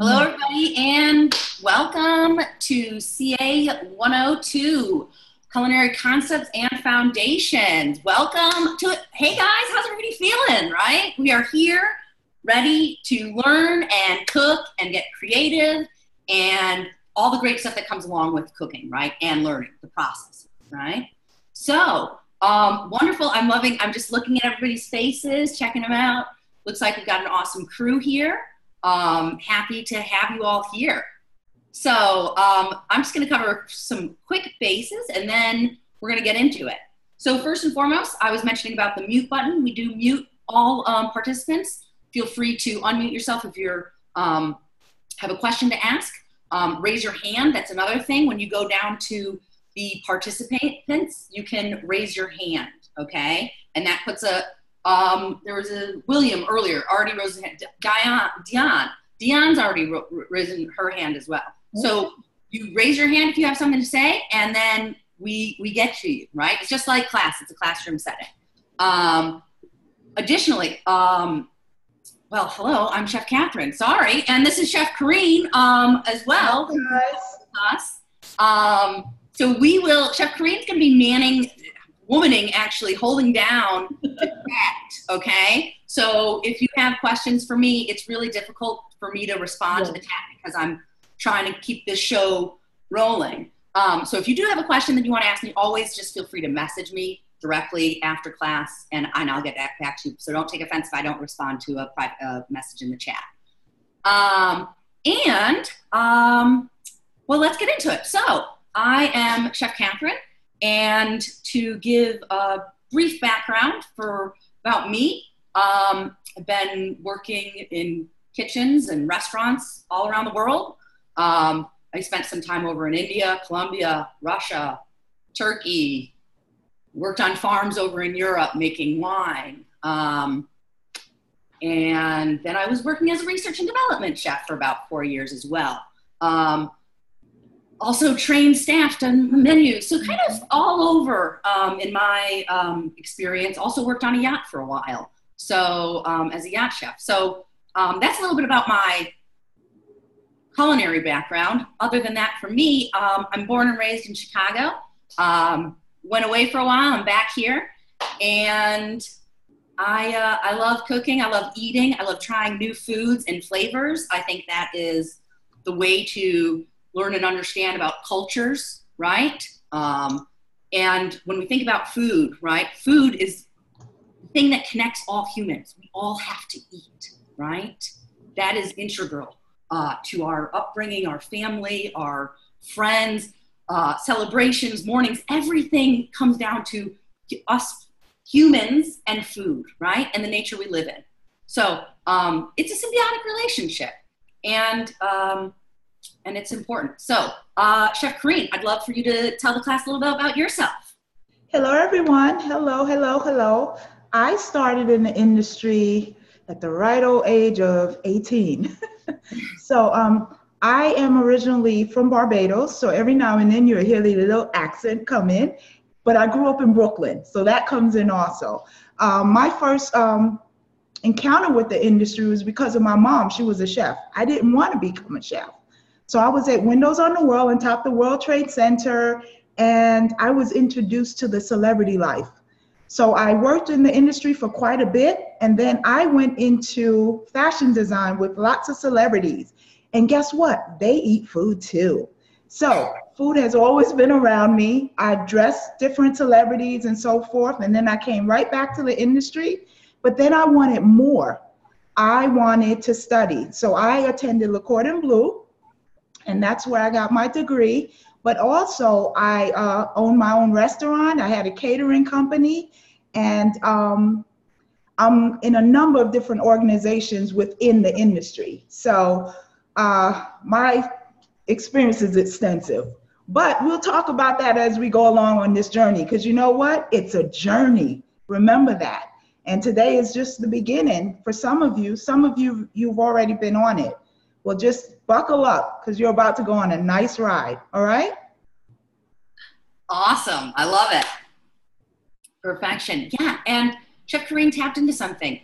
Hello, everybody, and welcome to CA102, Culinary Concepts and Foundations. Welcome to it. Hey, guys, how's everybody feeling, right? We are here ready to learn and cook and get creative and all the great stuff that comes along with cooking, right? And learning the process, right? So, wonderful. I'm just looking at everybody's faces, checking them out. Looks like we've got an awesome crew here. Happy to have you all here. So I'm just going to cover some quick bases and then we're going to get into it. So first and foremost, I was mentioning about the mute button. We do mute all participants. Feel free to unmute yourself if you're have a question to ask. Raise your hand. That's another thing. When you go down to the participants, you can raise your hand, okay? And that puts a there was a William earlier, already rose his hand. Dion's already risen her hand as well. So you raise your hand if you have something to say, and then we get to you, right? It's just like class. It's a classroom setting. Additionally, well, hello, I'm Chef Catherine. Sorry, and this is Chef Kareen as well. Hi, Us. So we will. Chef Kareen's going to be womaning, actually holding down the chat, okay? So if you have questions for me, it's really difficult for me to respond to the chat because I'm trying to keep this show rolling. So if you do have a question that you want to ask me, always just feel free to message me directly after class and I'll get back to you. So don't take offense if I don't respond to a private message in the chat. Well, let's get into it. So I am Chef Catherine. And to give a brief background about me, I've been working in kitchens and restaurants all around the world. I spent some time over in India, Colombia, Russia, Turkey, worked on farms over in Europe making wine. And then I was working as a research and development chef for about 4 years as well. Also trained staff on menus, so kind of all over in my experience. Also worked on a yacht for a while, so as a yacht chef. So that's a little bit about my culinary background. Other than that, for me, I'm born and raised in Chicago. Went away for a while. I'm back here, and I love cooking. I love eating. I love trying new foods and flavors. I think that is the way to learn and understand about cultures, right? And when we think about food, right? Food is the thing that connects all humans. We all have to eat, right? That is integral to our upbringing, our family, our friends, celebrations, mournings. Everything comes down to us humans and food, right? And the nature we live in. So it's a symbiotic relationship. And it's important. So, Chef Kareen, I'd love for you to tell the class a little bit about yourself. Hello, everyone. Hello. I started in the industry at the right old age of 18. So I am originally from Barbados. So every now and then you'll hear the little accent come in. But I grew up in Brooklyn. So that comes in also. My first encounter with the industry was because of my mom. She was a chef. I didn't want to become a chef. So I was at Windows on the World on top of the World Trade Center, and I was introduced to the celebrity life. So I worked in the industry for quite a bit, and then I went into fashion design with lots of celebrities. And guess what? They eat food too. So food has always been around me. I dressed different celebrities and so forth, and then I came right back to the industry, but then I wanted more. I wanted to study. So I attended Le Cordon Bleu, and that's where I got my degree. But also I own my own restaurant. I had a catering company, and I'm in a number of different organizations within the industry. So my experience is extensive, but we'll talk about that as we go along on this journey, because you know what? It's a journey. Remember that. And today is just the beginning. For some of you, you've already been on it. Well, just buckle up because you're about to go on a nice ride. All right? Awesome. I love it. Perfection. Yeah. And Chef Kareen tapped into something.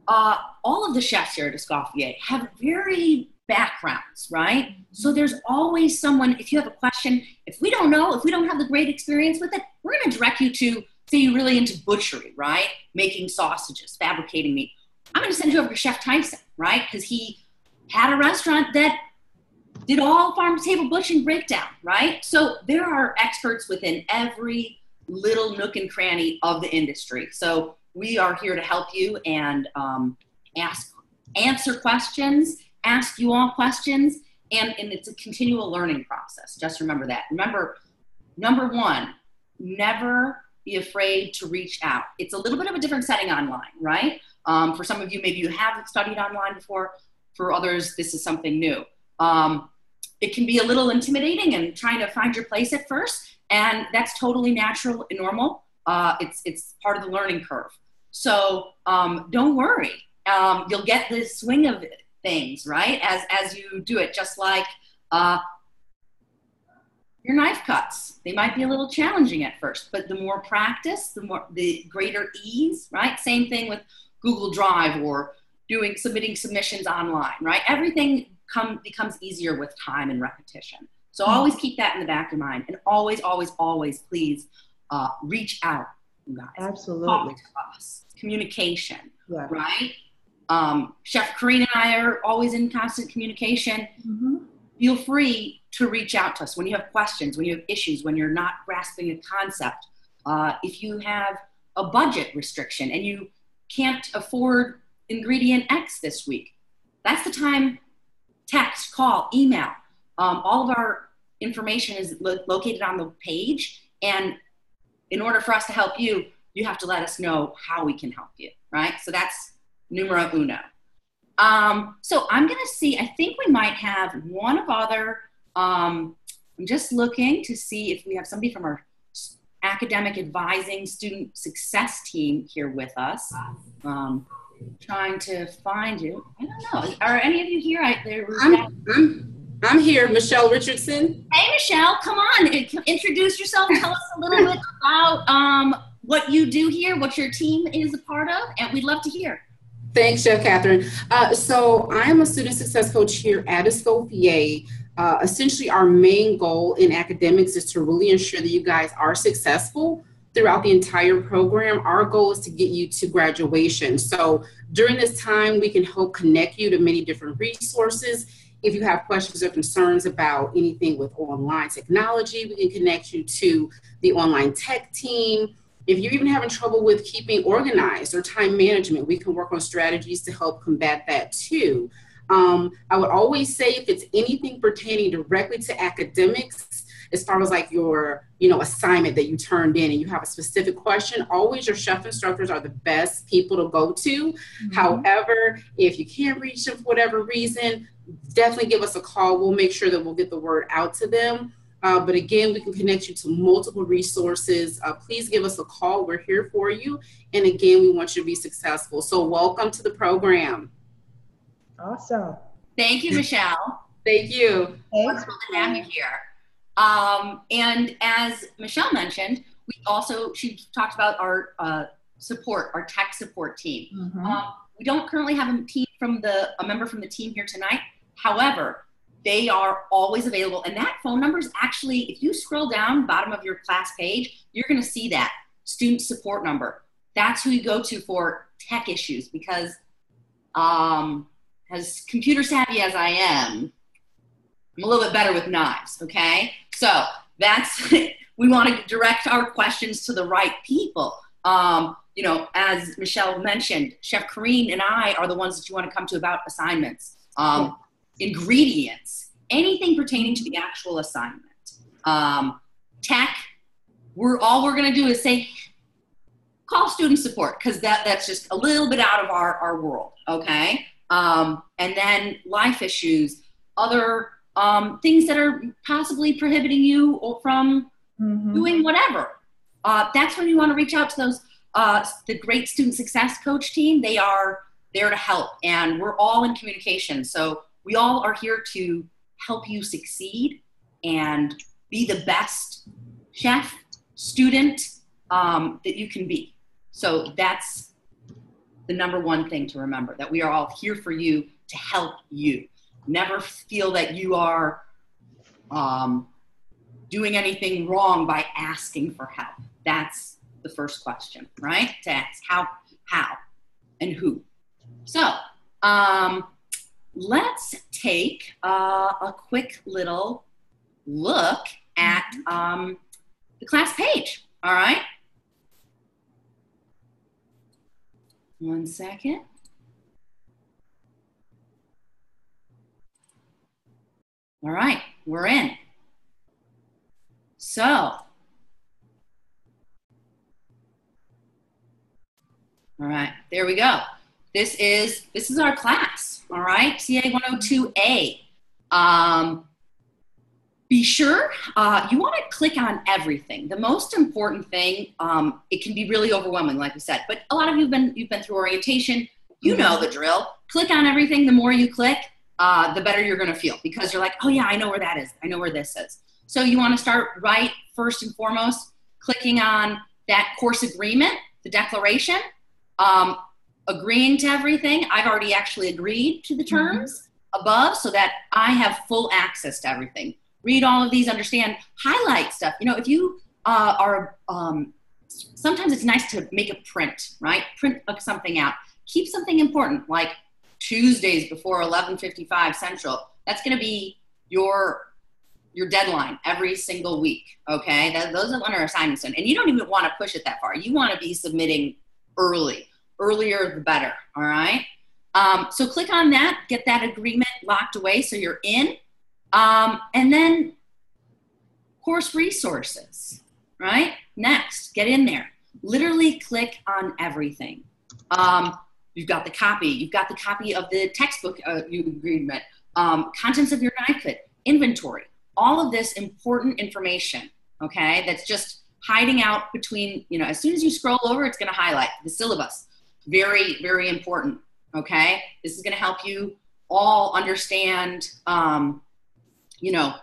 all of the chefs here at Escoffier have very backgrounds, right? So there's always someone, if you have a question, if we don't know, if we don't have the great experience with it, we're going to direct you to, say you're really into butchery, right? Making sausages, fabricating meat. I'm going to send you over to Chef Tyson, right? Because he had a restaurant that did all farm-to-table butchering breakdown, right? So there are experts within every little nook and cranny of the industry. So we are here to help you and answer questions, ask you all questions, and it's a continual learning process. Just remember that. Remember, number one, never be afraid to reach out. It's a little bit of a different setting online, right? For some of you, maybe you have studied online before. For others, this is something new. It can be a little intimidating and trying to find your place at first, and that's totally natural and normal. It's part of the learning curve. So don't worry. You'll get the swing of things, right? As you do it, just like your knife cuts. They might be a little challenging at first, but the more practice, the greater ease, right? Same thing with Google Drive or submitting submissions online, right? Everything becomes easier with time and repetition. So always keep that in the back of your mind, and always, always, always, please reach out, you guys. Absolutely. Talk to us. Communication, Yeah. right? Chef Kareen and I are always in constant communication. Mm-hmm. Feel free to reach out to us when you have questions, when you have issues, when you're not grasping a concept. If you have a budget restriction and you can't afford ingredient X this week, that's the time. Text, call, email. All of our information is located on the page. And in order for us to help you, you have to let us know how we can help you, right? So that's numero uno. So I'm going to see, I think we might have one of other, I'm just looking to see if we have somebody from our academic advising student success team here with us. Trying to find you. I don't know. Are any of you here? I'm here, Michelle Richardson. Hey, Michelle, come on. Introduce yourself. Tell us a little bit about what you do here, what your team is a part of, and we'd love to hear. Thanks, Chef Catherine. So I'm a student success coach here at Escoffier. Essentially, our main goal in academics is to really ensure that you guys are successful throughout the entire program. Our goal is to get you to graduation. So during this time, we can help connect you to many different resources. If you have questions or concerns about anything with online technology, we can connect you to the online tech team. If you're even having trouble with keeping organized or time management, we can work on strategies to help combat that too. I would always say if it's anything pertaining directly to academics, as far as like your, assignment that you turned in and you have a specific question, always your chef instructors are the best people to go to. Mm-hmm. However, if you can't reach them for whatever reason, definitely give us a call. We'll make sure that we'll get the word out to them. But again, we can connect you to multiple resources. Please give us a call. We're here for you. And again, we want you to be successful. So welcome to the program. Awesome. Thank you, Michelle. Thank you. Wonderful to have you here. And as Michelle mentioned, she talked about our support, our tech support team. Mm-hmm. We don't currently have a member from the team here tonight. However, they are always available. And that phone number is actually, if you scroll down bottom of your class page, you're going to see that student support number. That's who you go to for tech issues, because as computer savvy as I am, I'm a little bit better with knives, okay? So we want to direct our questions to the right people. As Michelle mentioned, Chef Kareen and I are the ones that you want to come to about assignments, ingredients, anything pertaining to the actual assignment. Tech, all we're going to do is say, call student support, because that's just a little bit out of our world, okay? And then life issues, other things that are possibly prohibiting you from doing whatever. That's when you want to reach out to those, the great student success coach team. They are there to help, and we're all in communication. So we all are here to help you succeed and be the best chef, student that you can be. So that's the number one thing to remember, that we are all here for you to help you. Never feel that you are doing anything wrong by asking for help. That's the first question, right? To ask how, and who. So let's take a quick little look at the class page, all right? One second. All right, we're in. So, all right, there we go. This is our class, all right? CA102A. Be sure you want to click on everything. The most important thing, it can be really overwhelming, like we said, but a lot of you've been through orientation. You know the drill. Click on everything. The more you click, the better you're going to feel, because you're like, oh yeah, I know where that is. I know where this is. So you want to start right first and foremost, clicking on that course agreement, the declaration, agreeing to everything. I've already actually agreed to the terms above so that I have full access to everything. Read all of these, understand, highlight stuff. You know, if you sometimes it's nice to make a print, right? Print something out. Keep something important, like Tuesdays before 11:55 Central. That's going to be your deadline every single week, okay? Those are when our assignments in. And you don't even want to push it that far. You want to be submitting early. Earlier, the better, all right? So click on that, get that agreement locked away so you're in. And then course resources, right? Next, get in there. Literally click on everything. You've got the copy. You've got the copy of the textbook agreement, contents of your guide kit, inventory, all of this important information, okay? That's just hiding out between, you know, as soon as you scroll over, it's going to highlight the syllabus. Very, very important, okay? This is going to help you all understand, you know,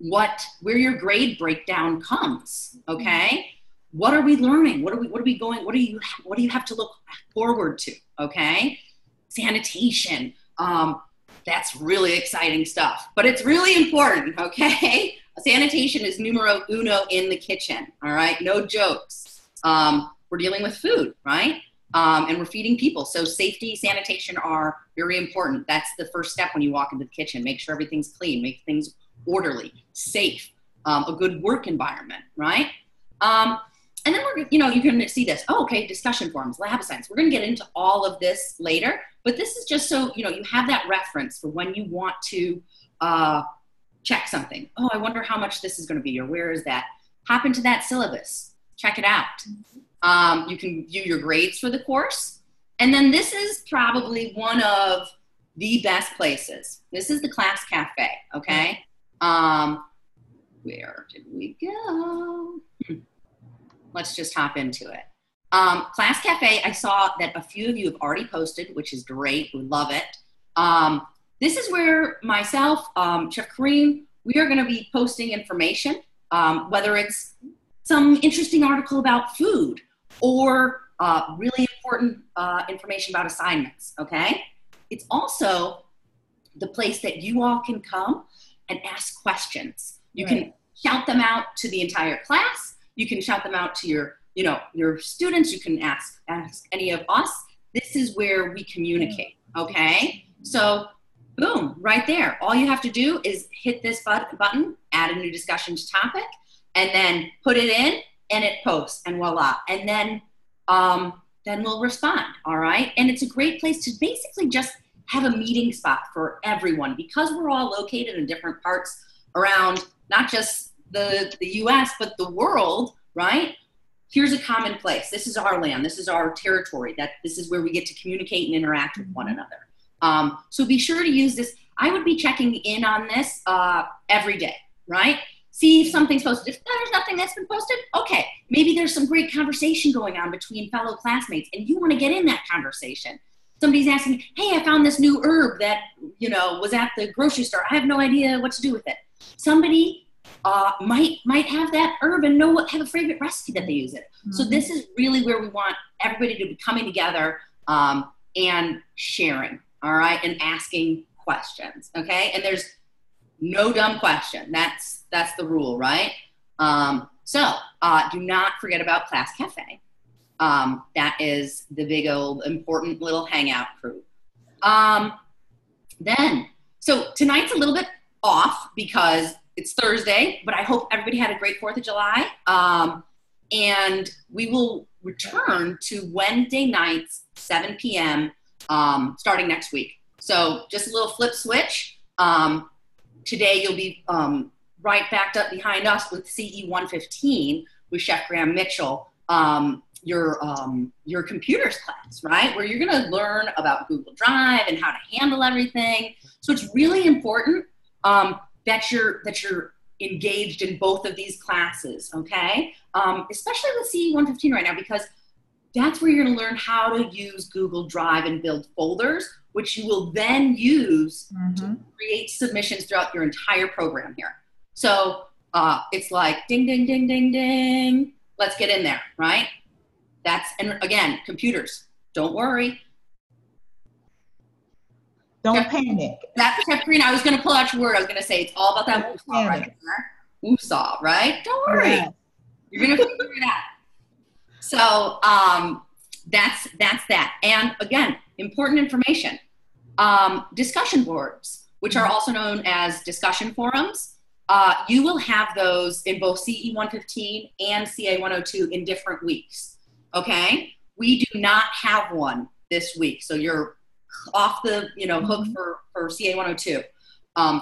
where your grade breakdown comes, okay? What are we learning? What do you have to look forward to, okay? Sanitation, that's really exciting stuff, but it's really important, okay? Sanitation is numero uno in the kitchen, all right? No jokes. We're dealing with food, right? And we're feeding people. So safety, sanitation are very important. That's the first step when you walk into the kitchen. Make sure everything's clean, make things orderly, safe, a good work environment, right? And then you can see this. Oh, okay, discussion forums, lab assignments. We're going to get into all of this later, but this is just so, you have that reference for when you want to check something. Oh, I wonder how much this is going to be, or where is that? Hop into that syllabus, check it out. You can view your grades for the course. And then this is probably one of the best places. This is the class cafe, okay? Where did we go? Let's just hop into it. Class cafe, I saw that a few of you have already posted, which is great. We love it. This is where myself, Chef Kareem, we are going to be posting information, whether it's some interesting article about food or really important information about assignments, okay? It's also the place that you all can come and ask questions. You can shout them out to the entire class. You can shout them out to your students. You can ask any of us. This is where we communicate, okay? So boom, right there. All you have to do is hit this button, add a new discussion topic, and then put it in, and it posts, and voila. And then we'll respond, all right? And it's a great place to basically just have a meeting spot for everyone, because we're all located in different parts around not just the US, but the world, right? Here's a common place. This is our land. This is our territory. This is where we get to communicate and interact with one another. So be sure to use this. I would be checking in on this every day, right? See if something's posted. If there's nothing that's been posted, okay. Maybe there's some great conversation going on between fellow classmates and you want to get in that conversation. Somebody's asking, hey, I found this new herb that, was at the grocery store. I have no idea what to do with it. Somebody might have that herb and have a favorite recipe that they use it. Mm-hmm. So this is really where we want everybody to be coming together and sharing, all right, and asking questions, okay? And there's no dumb question. That's the rule, right? So do not forget about Class Cafe. That is the big old important little hangout crew. So tonight's a little bit off because it's Thursday, but I hope everybody had a great 4th of July. And we will return to Wednesday nights, 7 p.m., starting next week. So just a little flip switch. Today you'll be right backed up behind us with CE102 with Chef Graham Mitchell, your computers class, right? Where you're gonna learn about Google Drive and how to handle everything. So it's really important that you're engaged in both of these classes, okay? Especially with CE102 right now, because that's where you're gonna learn how to use Google Drive and build folders, which you will then use to create submissions throughout your entire program here. So it's like ding, ding, ding, ding, ding. Let's get in there, right? And again, computers, don't worry. Don't panic. That's Chef Green. I was going to pull out your word. I was going to say it's all about that woosah right there. Woosah, right? Don't worry. Yeah. You're going to figure it out. So that's that. And again, important information. Discussion boards, which are also known as discussion forums. You will have those in both CE102 and CA102 in different weeks. Okay? We do not have one this week. So you're off the hook for CA102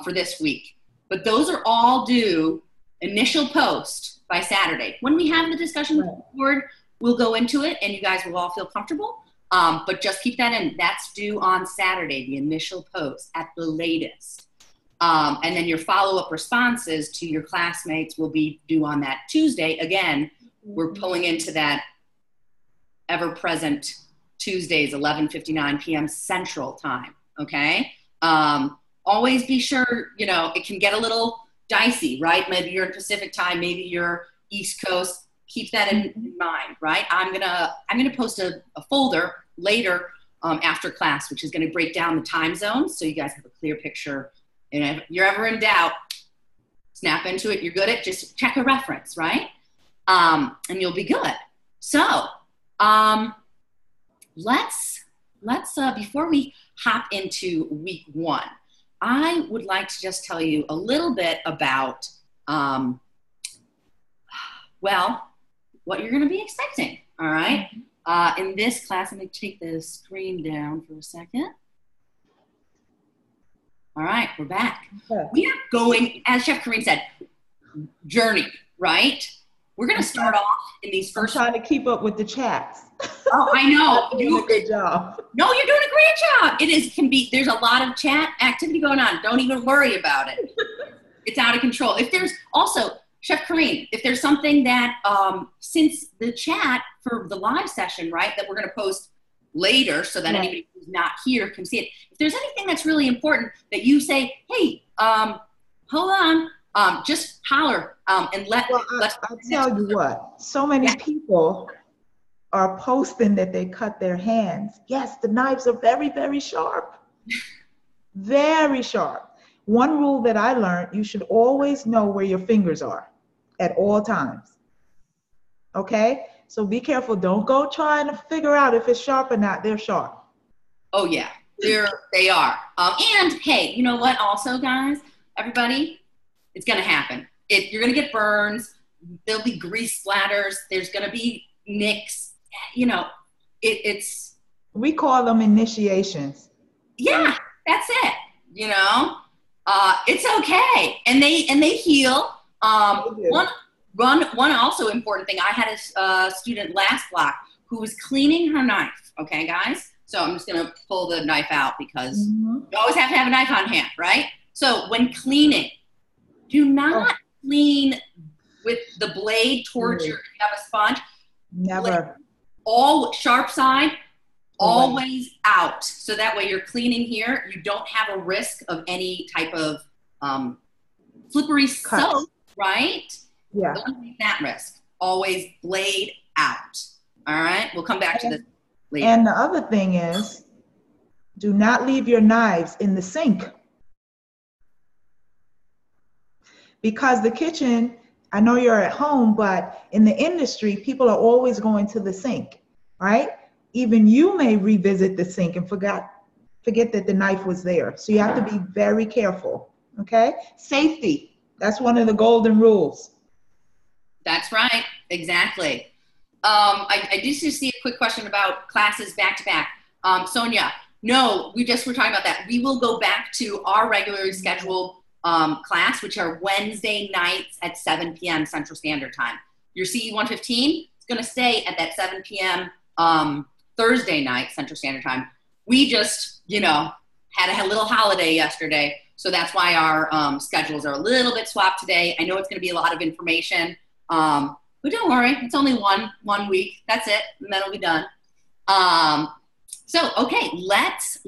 for this week. But those are all due initial post by Saturday. When we have the discussion board, we'll go into it and you guys will all feel comfortable. But just keep that in. That's due on Saturday, the initial post at the latest. And then your follow-up responses to your classmates will be due on that Tuesday. Again, we're pulling into that ever-present Tuesdays, 11:59 p.m. Central Time, okay? Always be sure, it can get a little dicey, right? Maybe you're in Pacific Time, maybe you're East Coast. Keep that in mind, right? I'm gonna post a folder later after class, which is gonna break down the time zones so you guys have a clear picture. And if you're ever in doubt, snap into it. You're good at just check a reference, right? And you'll be good. So let's before we hop into week 1, I would like to just tell you a little bit about what you're going to be expecting. All right. In this class, let me take the screen down for a second. All right, we're back. Okay. We are going, as Chef Kareem said, journey, right? We're going to start off in these first. I'm trying to keep up with the chats. Oh, I know. You're doing a good job. No, you're doing a great job. There's a lot of chat activity going on. Don't even worry about it. It's out of control. If there's also, Chef Kareem, if there's something that, since the chat for the live session, right, that we're going to post later so that anybody who's not here can see it. If there's anything that's really important that you say, hey, hold on, just holler and I'll tell you what, so many people are posting that they cut their hands. Yes, the knives are very, very sharp. Very sharp. One rule that I learned, you should always know where your fingers are at all times. Okay? So be careful. Don't go trying to figure out if it's sharp or not. They're sharp. Oh, yeah. They are. And, hey, you know what also, guys? Everybody, it's going to happen. You're going to get burns. There'll be grease splatters. There's going to be nicks. It's... We call them initiations. Yeah, that's it. It's okay. And they heal. One also important thing, I had a student last block who was cleaning her knife, okay, guys? So I'm just going to pull the knife out because you always have to have a knife on hand, right? So when cleaning, do not clean with the blade towards if you have a sponge. Never. All sharp side, always out. So that way you're cleaning here, you don't have a risk of any type of slippery soap, right? Yeah. Don't take that risk. Always blade out. All right. We'll come back to this. later. And the other thing is, do not leave your knives in the sink. Because the kitchen, I know you're at home, but in the industry, people are always going to the sink, right? Even you may revisit the sink and forget that the knife was there. So you have to be very careful, okay? Safety, that's one of the golden rules. That's right, exactly. I did just see a quick question about classes back to back. Sonia, no, we just were talking about that. We will go back to our regularly scheduled class, which are Wednesday nights at 7 p.m. Central Standard Time. Your CE115 is going to stay at that 7 p.m. Thursday night Central Standard Time. We just, had a little holiday yesterday, so that's why our schedules are a little bit swapped today. I know it's going to be a lot of information, but don't worry, it's only one week. That's it, and then it'll be done. So, okay, let's.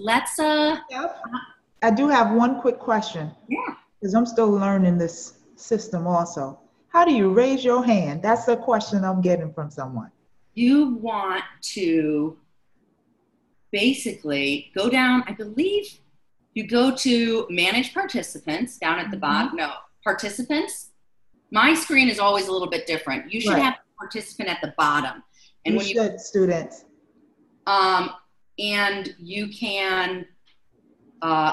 I do have one quick question. Yeah. Because I'm still learning this system also. How do you raise your hand? That's a question I'm getting from someone. You want to basically go down, I believe you go to manage participants down at the bottom. No, participants. My screen is always a little bit different. You should have a participant at the bottom. And when you students. And you can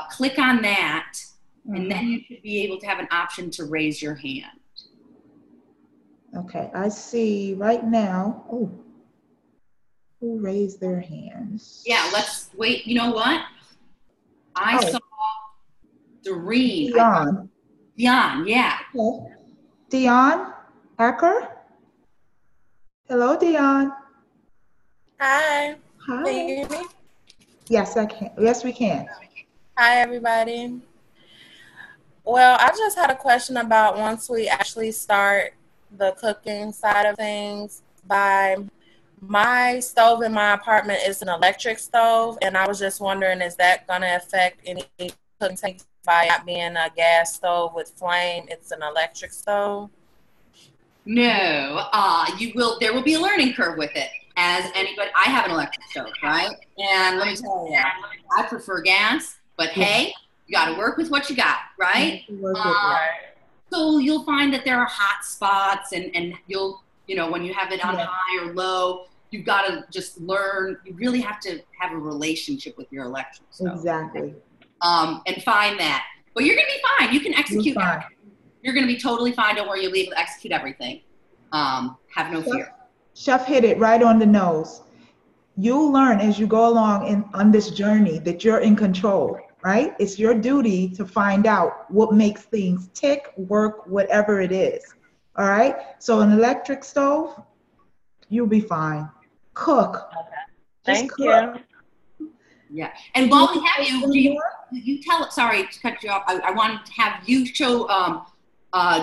click on that, and then you should be able to have an option to raise your hand. Okay, I see right now. Oh, who raised their hands? Yeah, let's wait. You know what? I saw Doreen. Dion, yeah. Okay. Dion Acker? Hello, Dion. Hi. Hi. Can you hear me? Yes, I can. Yes, we can. Hi, everybody. Well, I just had a question about once we actually start the cooking side of things. My stove in my apartment is an electric stove, and I was just wondering, is that going to affect any cooking techniques by not being a gas stove with flame? It's an electric stove. No, you will. There will be a learning curve with it. As anybody, I have an electric stove, right? And let me tell you, I prefer gas, but hey, you got to work with what you got, right? So you'll find that there are hot spots, and you'll, when you have it on high or low, you've got to just learn. You really have to have a relationship with your electric stove. Exactly. And find that. But you're going to be fine. You can execute. You're going to be totally fine. Don't worry. You'll be able to execute everything. Have no fear. Chef hit it right on the nose. You'll learn as you go along on this journey that you're in control, right? It's your duty to find out what makes things tick, work, whatever it is. All right? So an electric stove, you'll be fine. Cook. Thank you. Yeah. And while we have you, you tell, sorry to cut you off. I wanted to have you show,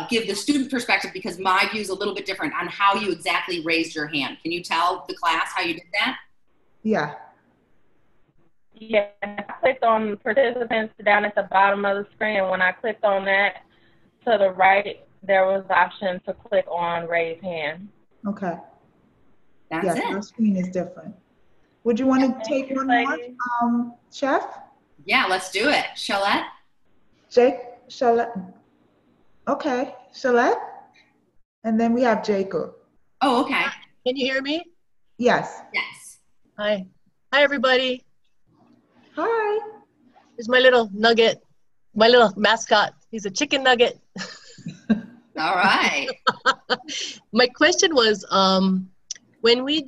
give the student perspective, because my view is a little bit different on how you exactly raised your hand. Can you tell the class how you did that? Yeah. Yeah, I clicked on participants down at the bottom of the screen, and when I clicked on that, to the right, there was the option to click on raise hand. Okay. That's it. Our screen is different. Would you want to take one more, Chef? Yeah, let's do it. Shalette? Shalette. Okay, Shalette. And then we have Jacob. Oh, okay. Can you hear me? Yes. Yes. Hi. Hi, everybody. Hi. Here's my little nugget, my little mascot. He's a chicken nugget. All right. My question was, when we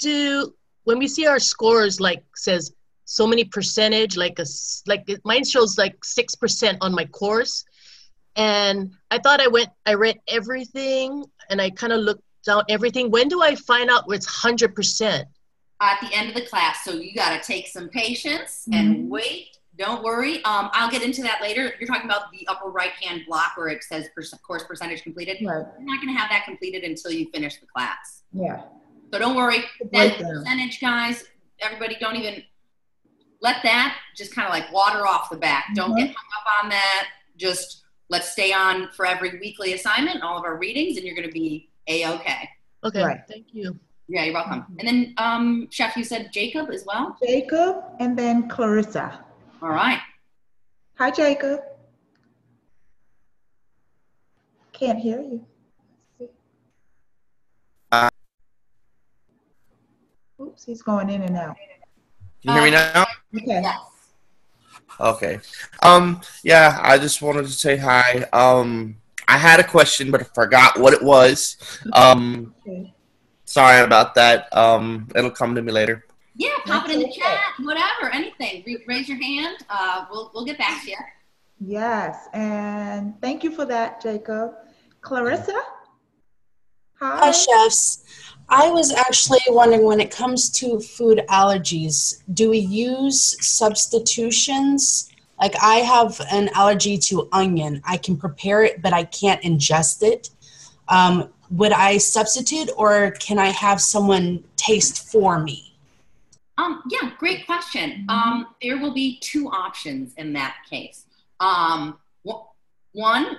see our scores, like says so many percentage, mine shows like 6% on my course. And I thought I read everything, and I kind of looked down everything. When do I find out where it's 100%? At the end of the class. So you got to take some patience and wait. Don't worry. I'll get into that later. You're talking about the upper right-hand block where it says course percentage completed. Right. You're not going to have that completed until you finish the class. Yeah. So don't worry. That percentage, guys, everybody, don't even let that just kind of like water off the back. Don't get hung up on that. Just let's stay on for every weekly assignment, all of our readings, and you're going to be A-okay. Okay, right. Thank you. Yeah, you're welcome. And then, Chef, you said Jacob as well? Jacob, and then Clarissa. All right. Hi, Jacob. Can't hear you. Oops, he's going in and out. Can you hear me now? Okay. Yes. Okay. Yeah, I just wanted to say hi. I had a question, but I forgot what it was. Okay. Sorry about that. It'll come to me later. Yeah, pop it in the Okay. chat, whatever, anything. Raise your hand. We'll get back to you. Yes, and thank you for that, Jacob. Clarissa? Hi, Hi. chefs. I was actually wondering, when it comes to food allergies, do we use substitutions? Like, I have an allergy to onion. I can prepare it, but I can't ingest it. Would I substitute, or can I have someone taste for me? Yeah, great question. There will be two options in that case. One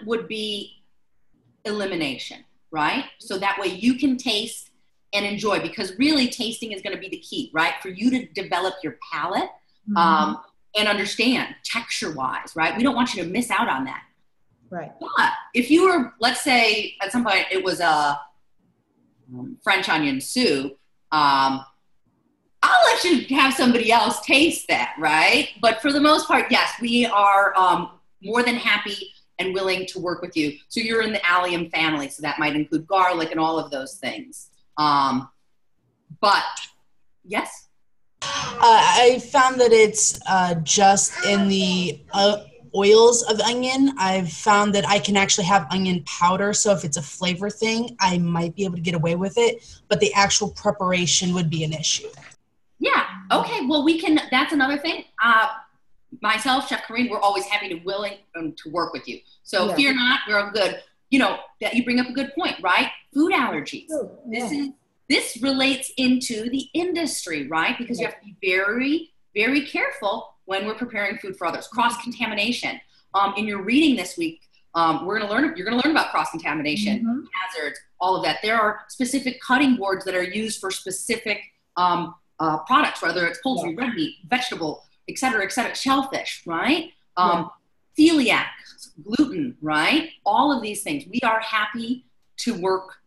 would be elimination, right? So that way you can taste and enjoy, because really tasting is going to be the key, right? For you to develop your palate and understand texture-wise, right? We don't want you to miss out on that. Right. But if you were, let's say at some point it was a French onion soup, I'll let you have somebody else taste that, right? But for the most part, yes, we are more than happy and willing to work with you. So you're in the allium family, so that might include garlic and all of those things. But yes? I found that it's just in the oils of onion. I've found that I can actually have onion powder, so if it's a flavor thing, I might be able to get away with it, but the actual preparation would be an issue. Yeah, okay, well, that's another thing. Myself, Chef Corinne, we're always happy to willing to work with you. So fear not, we're all good. You know, that you bring up a good point, right? Food allergies. This relates into the industry, right? Because you have to be very, very careful when we're preparing food for others. Cross-contamination. In your reading this week, you're gonna learn about cross-contamination, hazards, all of that. There are specific cutting boards that are used for specific products, whether it's poultry, red meat, vegetable, et cetera, shellfish, right? Celiac, gluten, right? All of these things. We are happy to work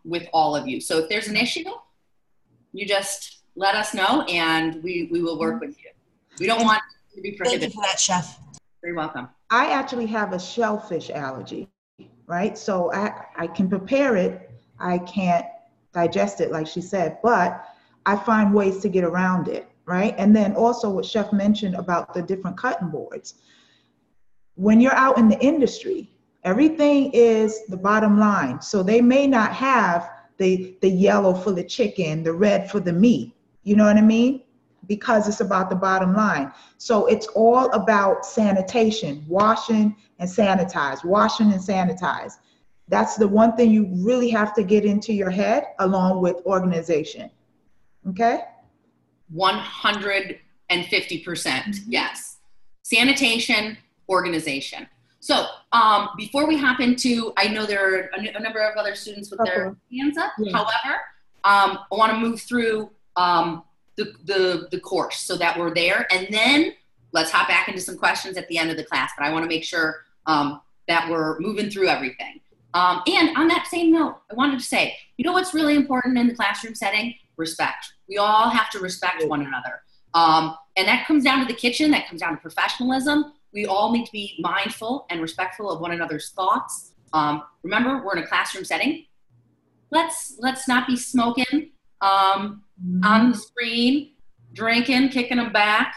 with all of you. So if there's an issue, you just let us know and we will work with you. We don't want to be prohibited. Thank you for that, Chef. You're welcome. I actually have a shellfish allergy, right? So I can prepare it. I can't digest it, like she said, but I find ways to get around it, right? And then also what Chef mentioned about the different cutting boards. When you're out in the industry, everything is the bottom line. So they may not have the yellow for the chicken, the red for the meat. You know what I mean? Because it's about the bottom line. So it's all about sanitation, washing and sanitize, washing and sanitize. That's the one thing you really have to get into your head, along with organization. Okay? 150%, yes. Sanitation, organization. So before we hop into, I know there are a number of other students with their hands up. However, I want to move through the course so that we're there, and then let's hop back into some questions at the end of the class. But I want to make sure that we're moving through everything. And on that same note, I wanted to say, you know what's really important in the classroom setting? Respect. We all have to respect one another. And that comes down to the kitchen, that comes down to professionalism. We all need to be mindful and respectful of one another's thoughts. Remember, we're in a classroom setting. Let's not be smoking on the screen, drinking, kicking them back,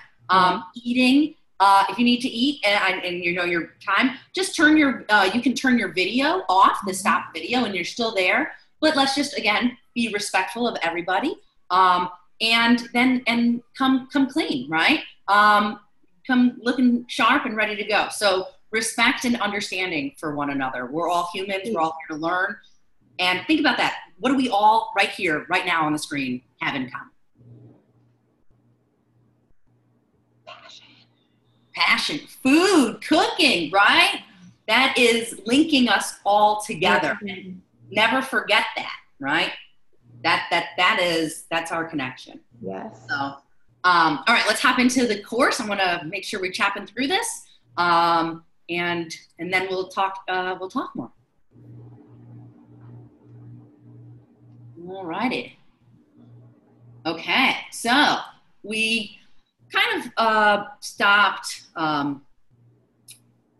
eating. If you need to eat and you know your time, just turn your, you can turn your video off, the stop video, and you're still there. But let's just, again, be respectful of everybody. And come clean, right? Come looking sharp and ready to go. So respect and understanding for one another. We're all humans. We're all here to learn. And think about that. What do we all right here, right now on the screen have in common? Passion, food, cooking, right? That is linking us all together. And never forget that, right? That's our connection. Yes. So, all right, let's hop into the course. I want to make sure we're chopping through this, and then we'll talk more. All righty. Okay, so we kind of stopped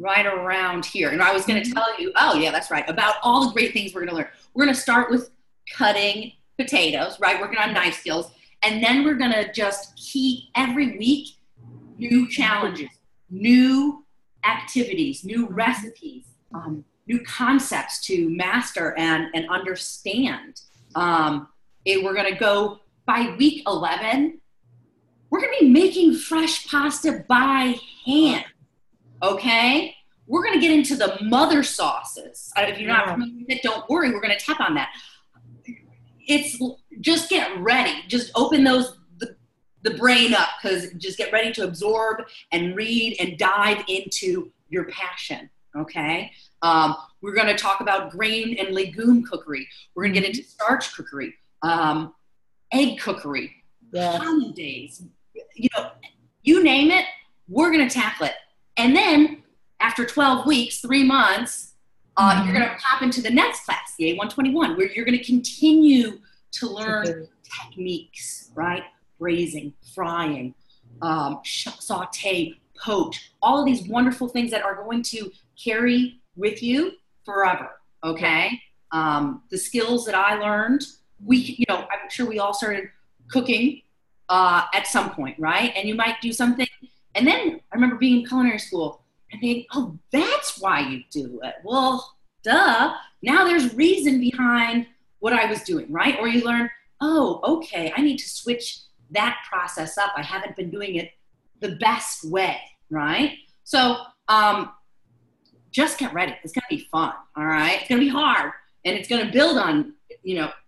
right around here, and I was going to tell you. Oh, yeah, that's right. About all the great things we're going to learn. We're going to start with cutting potatoes, right? Working on knife skills. And then we're going to just keep every week new challenges, new activities, new recipes, new concepts to master and understand. We're going to go by week 11. We're going to be making fresh pasta by hand. Okay? We're going to get into the mother sauces. If you're not familiar with it, don't worry. We're going to tap on that. Just get ready. Just open the brain up, because just get ready to absorb and read and dive into your passion. Okay. We're going to talk about grain and legume cookery. We're going to get into starch cookery, egg cookery, hollandaise, you name it, we're going to tackle it. And then after 12 weeks, 3 months, you're going to pop into the next class, CA121, where you're going to continue to learn techniques, right? Braising, frying, saute, poach, all of these wonderful things that are going to carry with you forever, okay? The skills that I learned, I'm sure we all started cooking at some point, right? And you might do something. And then I remember being in culinary school and thinking, oh, that's why you do it. Well, duh. Now there's reason behind what I was doing, right? Or you learn, oh, okay, I need to switch that process up. I haven't been doing it the best way, right? So just get ready. It's going to be fun, all right? It's going to be hard, and it's going to build on,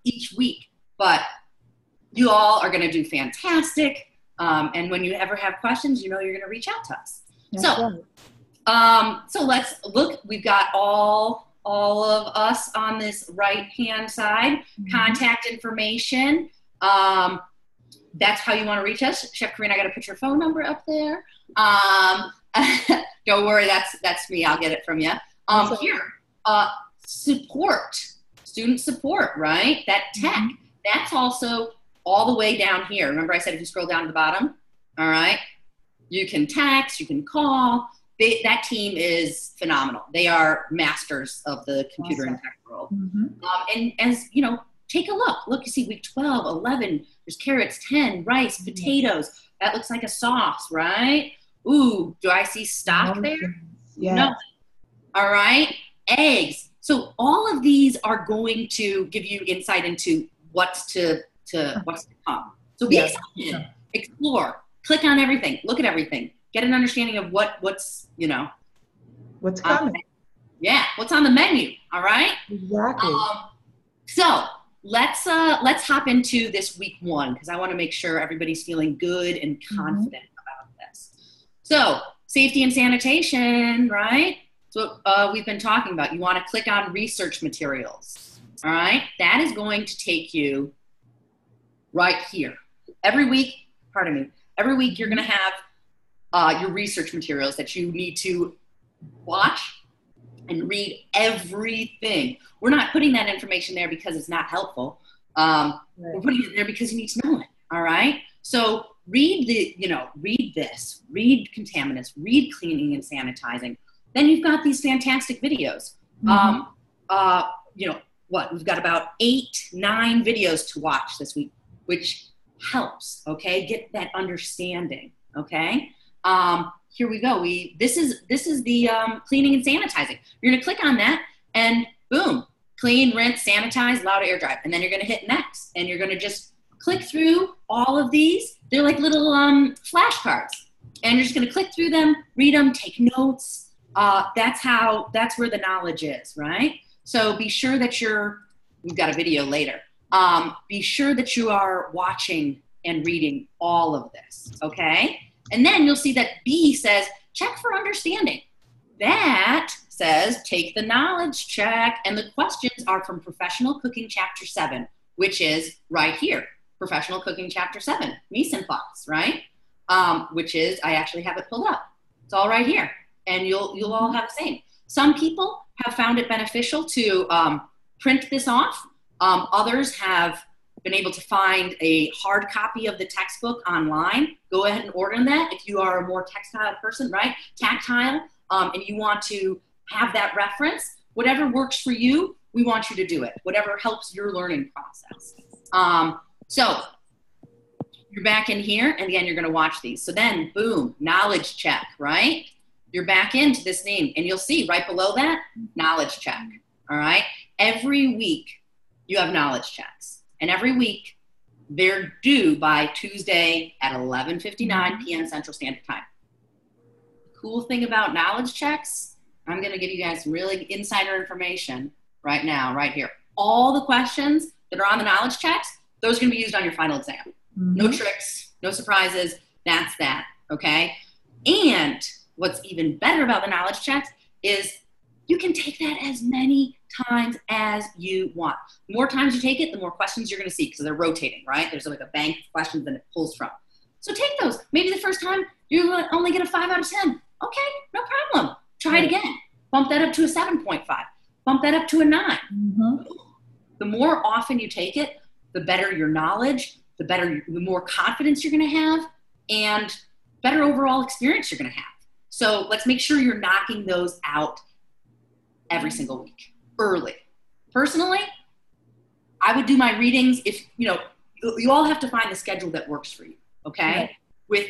each week. But you all are going to do fantastic. And when you ever have questions, you're going to reach out to us. So let's look. We've got all of us on this right-hand side. Contact information. That's how you want to reach us. Chef Karina, I got to put your phone number up there. Don't worry, that's me. I'll get it from you. Here, support, student support, right? That tech, that's also all the way down here. Remember I said if you scroll down to the bottom, all right, you can text, you can call. That team is phenomenal. They are masters of the computer and tech world. And as take a look. Look, you see week 12, 11, there's carrots, 10, rice, potatoes. That looks like a sauce, right? Ooh, do I see stock there? Yes. No. All right, eggs. So all of these are going to give you insight into what's to come. So be excited, explore, click on everything, look at everything, get an understanding of what's what's coming. What's on the menu. All right. Exactly. So let's hop into this week 1, because I want to make sure everybody's feeling good and confident about this. So safety and sanitation, right? So we've been talking about. You want to click on research materials. All right. That is going to take you right here. Every week you're going to have your research materials that you need to watch and read everything. We're not putting that information there because it's not helpful. We're putting it there because you need to know it. All right. So read this, read contaminants, read cleaning and sanitizing. Then you've got these fantastic videos. We've got about 8, 9 videos to watch this week, which helps. Okay. Get that understanding. Okay. Here we go. This is the cleaning and sanitizing. You're going to click on that and boom, clean, rinse, sanitize, allow to air dry. And then you're going to hit next, and you're going to just click through all of these. They're like little flashcards, and you're just going to click through them, read them, take notes. That's where the knowledge is, right? So be sure that we've got a video later. Be sure that you are watching and reading all of this. Okay. And then you'll see that B says, check for understanding. That says, take the knowledge check. And the questions are from Professional Cooking Chapter 7, which is right here, Professional Cooking Chapter 7, mise en place, right? Which is, I actually have it pulled up. It's all right here, and you'll all have the same. Some people have found it beneficial to print this off. Others have been able to find a hard copy of the textbook online. Go ahead and order that if you are a more textile person, right? Tactile, and you want to have that reference. Whatever works for you, we want you to do it. Whatever helps your learning process. So you're back in here, and again, you're gonna watch these. So then, boom, knowledge check, right? You're back into this name, and you'll see right below that, knowledge check, all right? Every week, you have knowledge checks. And every week, they're due by Tuesday at 11:59 p.m. Central Standard Time. Cool thing about knowledge checks, I'm going to give you guys some really insider information right now, right here. All the questions that are on the knowledge checks, those are going to be used on your final exam. No tricks, no surprises, that's that, okay? And what's even better about the knowledge checks is you can take that as many times as you want. The more times you take it, the more questions you're going to see because they're rotating, right? There's like a bank of questions that it pulls from. So take those. Maybe the first time you only get a 5 out of 10. Okay, no problem. Try it again. Bump that up to a 7.5. Bump that up to a 9. The more often you take it, the better your knowledge, the more confidence you're going to have, and better overall experience you're going to have. So let's make sure you're knocking those out every single week, early. Personally, I would do my readings if, you all have to find the schedule that works for you, okay? Right. With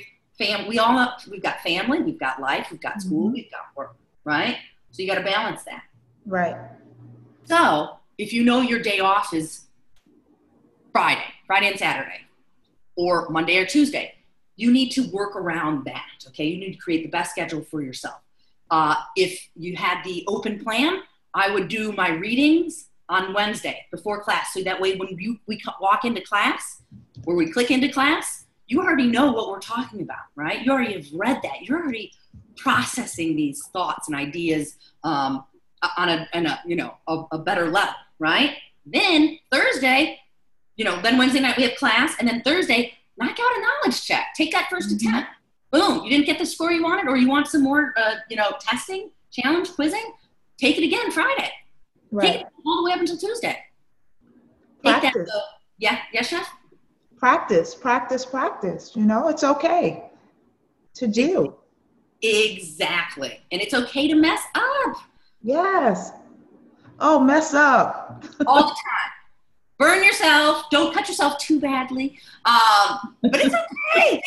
we've got family, we've got life, we've got school, we've got work, right? So you got to balance that. Right. So if you know your day off is Friday and Saturday, or Monday or Tuesday, you need to work around that, okay? You need to create the best schedule for yourself. If you had the open plan, I would do my readings on Wednesday before class. So that way when we walk into class, or we click into class, you already know what we're talking about, right? You already have read that. You're already processing these thoughts and ideas on a better level, right? Then Thursday, then Wednesday night we have class, and then Thursday, knock out a knowledge check. Take that first attempt. Boom, you didn't get the score you wanted, or you want some more, testing, challenge, quizzing, take it again Friday. Right. Take it all the way up until Tuesday. Practice. Take that, yes, Chef? Practice. It's okay to do. Exactly. And it's okay to mess up. Yes. Oh, mess up. All the time. Burn yourself. Don't cut yourself too badly. But it's okay.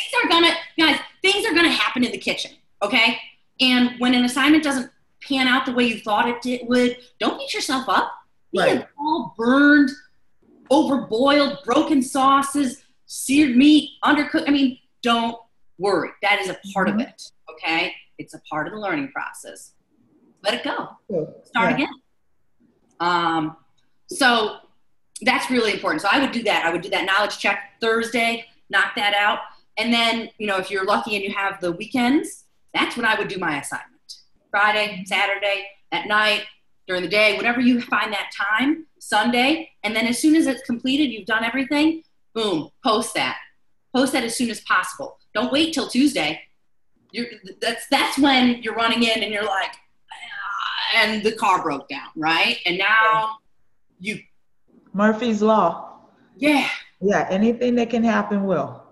Things are gonna happen in the kitchen, okay? And when an assignment doesn't pan out the way you thought it would, don't beat yourself up. Being all burned, overboiled, broken sauces, seared meat, undercooked. Don't worry. That is a part of it, okay? It's a part of the learning process. Let it go. Start again. So that's really important. So I would do that. I would do that knowledge check Thursday, knock that out. And then, if you're lucky and you have the weekends, that's when I would do my assignment. Friday, Saturday, at night, during the day, whenever you find that time, Sunday. And then as soon as it's completed, you've done everything, boom, post that. Post that as soon as possible. Don't wait till Tuesday. That's when you're running in and you're like, and the car broke down, right? And now Murphy's Law. Yeah. Yeah, anything that can happen will.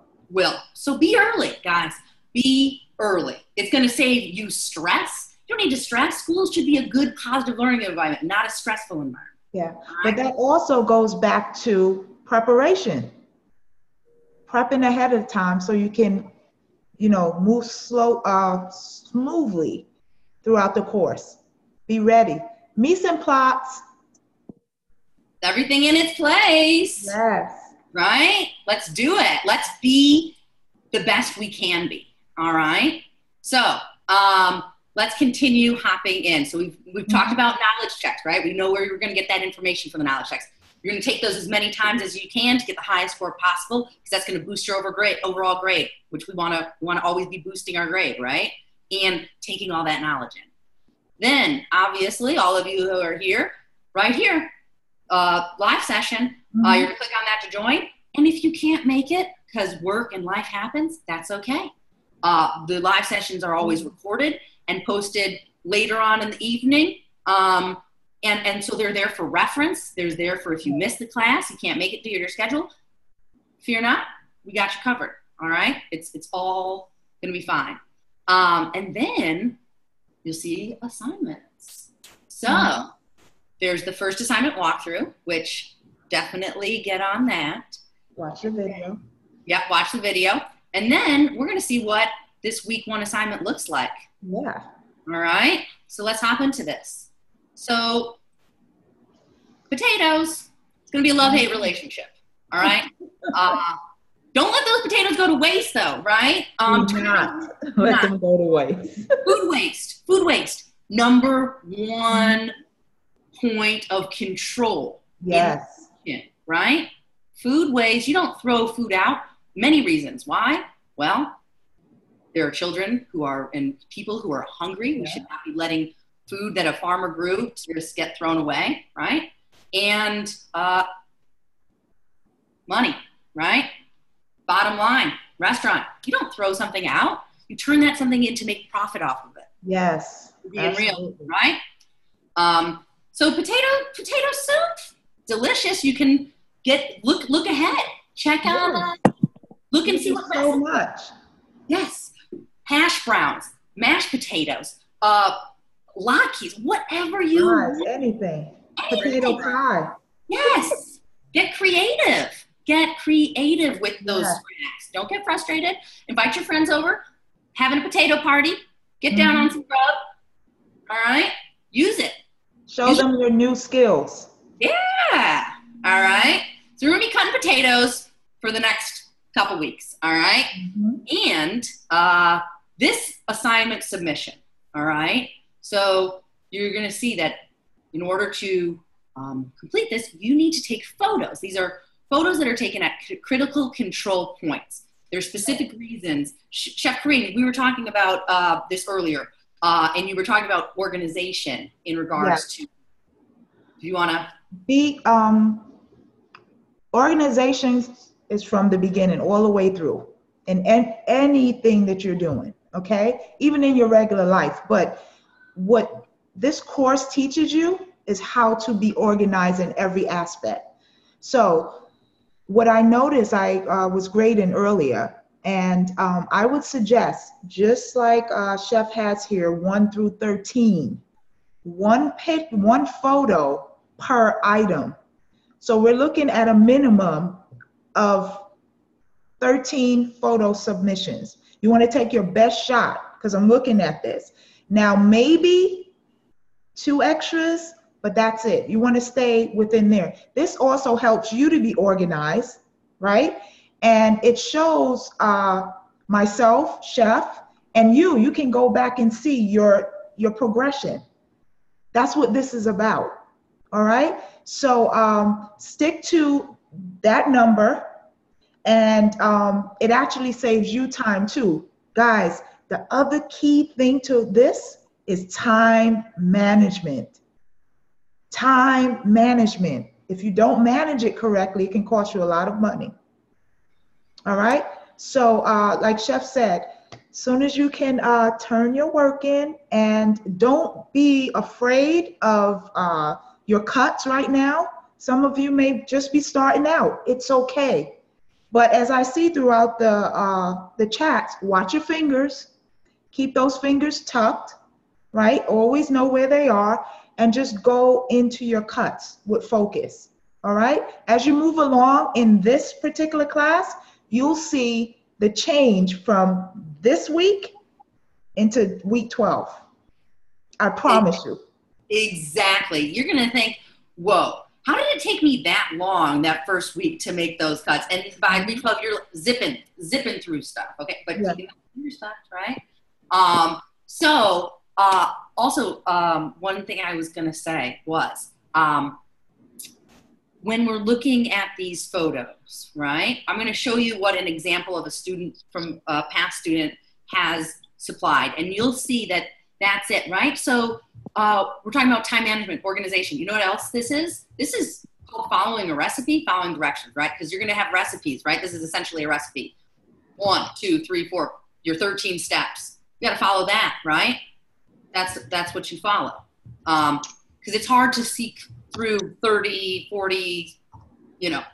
So be early, guys. Be early. It's going to save you stress. You don't need to stress. Schools should be a good, positive learning environment, not a stressful environment. Yeah, but that also goes back to preparation. Prepping ahead of time so you can, move smoothly throughout the course. Be ready. Mise en place. Everything in its place. Yes. Right? Let's do it. Let's be the best we can be. All right? So let's continue hopping in. So we've talked about knowledge checks, right? We know where you're going to get that information from the knowledge checks. You're going to take those as many times as you can to get the highest score possible, because that's going to boost your overall grade, which we want to always be boosting our grade, right? And taking all that knowledge in. Then, obviously, all of you who are here, right here, live session. You're going to click on that to join. And if you can't make it because work and life happens, that's okay. The live sessions are always recorded and posted later on in the evening. And so they're there for reference. They're there for if you miss the class, you can't make it due to your schedule. Fear not, we got you covered. All right? It's all going to be fine. And then you'll see assignments. So there's the first assignment walkthrough, which definitely get on that. Watch the video. Yep, watch the video. And then we're going to see what this week 1 assignment looks like. Yeah. All right? So let's hop into this. So potatoes, it's going to be a love-hate relationship. All right? Don't let those potatoes go to waste, though, right? Do not let them go to waste. Food waste. Number 1 point of control. Yes. Right? Food waste, you don't throw food out. Many reasons. Why? Well, there are children who are, and people who are hungry. We should not be letting food that a farmer grew just get thrown away, right? And money, right? Bottom line, restaurant, you don't throw something out. You turn that something in to make profit off of it. Yes. Being real, right? So potato soup, delicious. You can look ahead. Check out, look and see what so much. Yes. Hash browns, mashed potatoes, latkes, whatever you want. Anything. Potato pie. Yes. Get creative. Get creative with those snacks. Don't get frustrated. Invite your friends over. Having a potato party. Get down on some grub. All right? Use it. Show them your new skills. Yeah. All right? So we're going to be cutting potatoes for the next couple weeks. All right? And this assignment submission. All right? So you're going to see that in order to complete this, you need to take photos. These are photos that are taken at critical control points. There's specific reasons. Chef Kareem, we were talking about this earlier, and you were talking about organization in regards to, do you want to? The organization is from the beginning all the way through, and anything that you're doing, okay? Even in your regular life. But what this course teaches you is how to be organized in every aspect. So what I noticed, I was grading earlier, and I would suggest, just like Chef has here, 1 through 13, one photo per item. So we're looking at a minimum of 13 photo submissions. You want to take your best shot, because I'm looking at this. Now, maybe 2 extras, but that's it. You want to stay within there. This also helps you to be organized, right? And it shows myself, Chef, and you can go back and see your progression. That's what this is about, all right? So stick to that number, and it actually saves you time too. Guys, the other key thing to this is time management. Time management. If you don't manage it correctly, it can cost you a lot of money. All right? So like Chef said, as soon as you can turn your work in, and don't be afraid of your cuts right now. Some of you may just be starting out. It's okay. But as I see throughout the chats, watch your fingers. Keep those fingers tucked, right? Always know where they are, and just go into your cuts with focus, all right? As you move along in this particular class, you'll see the change from this week into week 12. I promise you. Exactly. You're going to think, whoa, how did it take me that long that first week to make those cuts? And by week 12, you're zipping through stuff, okay? But keeping your stuff, right? Also, one thing I was going to say was, when we're looking at these photos, right, I'm going to show you what an example of a student from a past student has supplied, and you'll see that that's it, right? So we're talking about time management, organization. You know what else this is? This is following a recipe, following directions, right? Because you're going to have recipes, right? This is essentially a recipe. 1, 2, 3, 4, your 13 steps. You got to follow that, right? That's what you follow. Because it's hard to seek through 30, 40,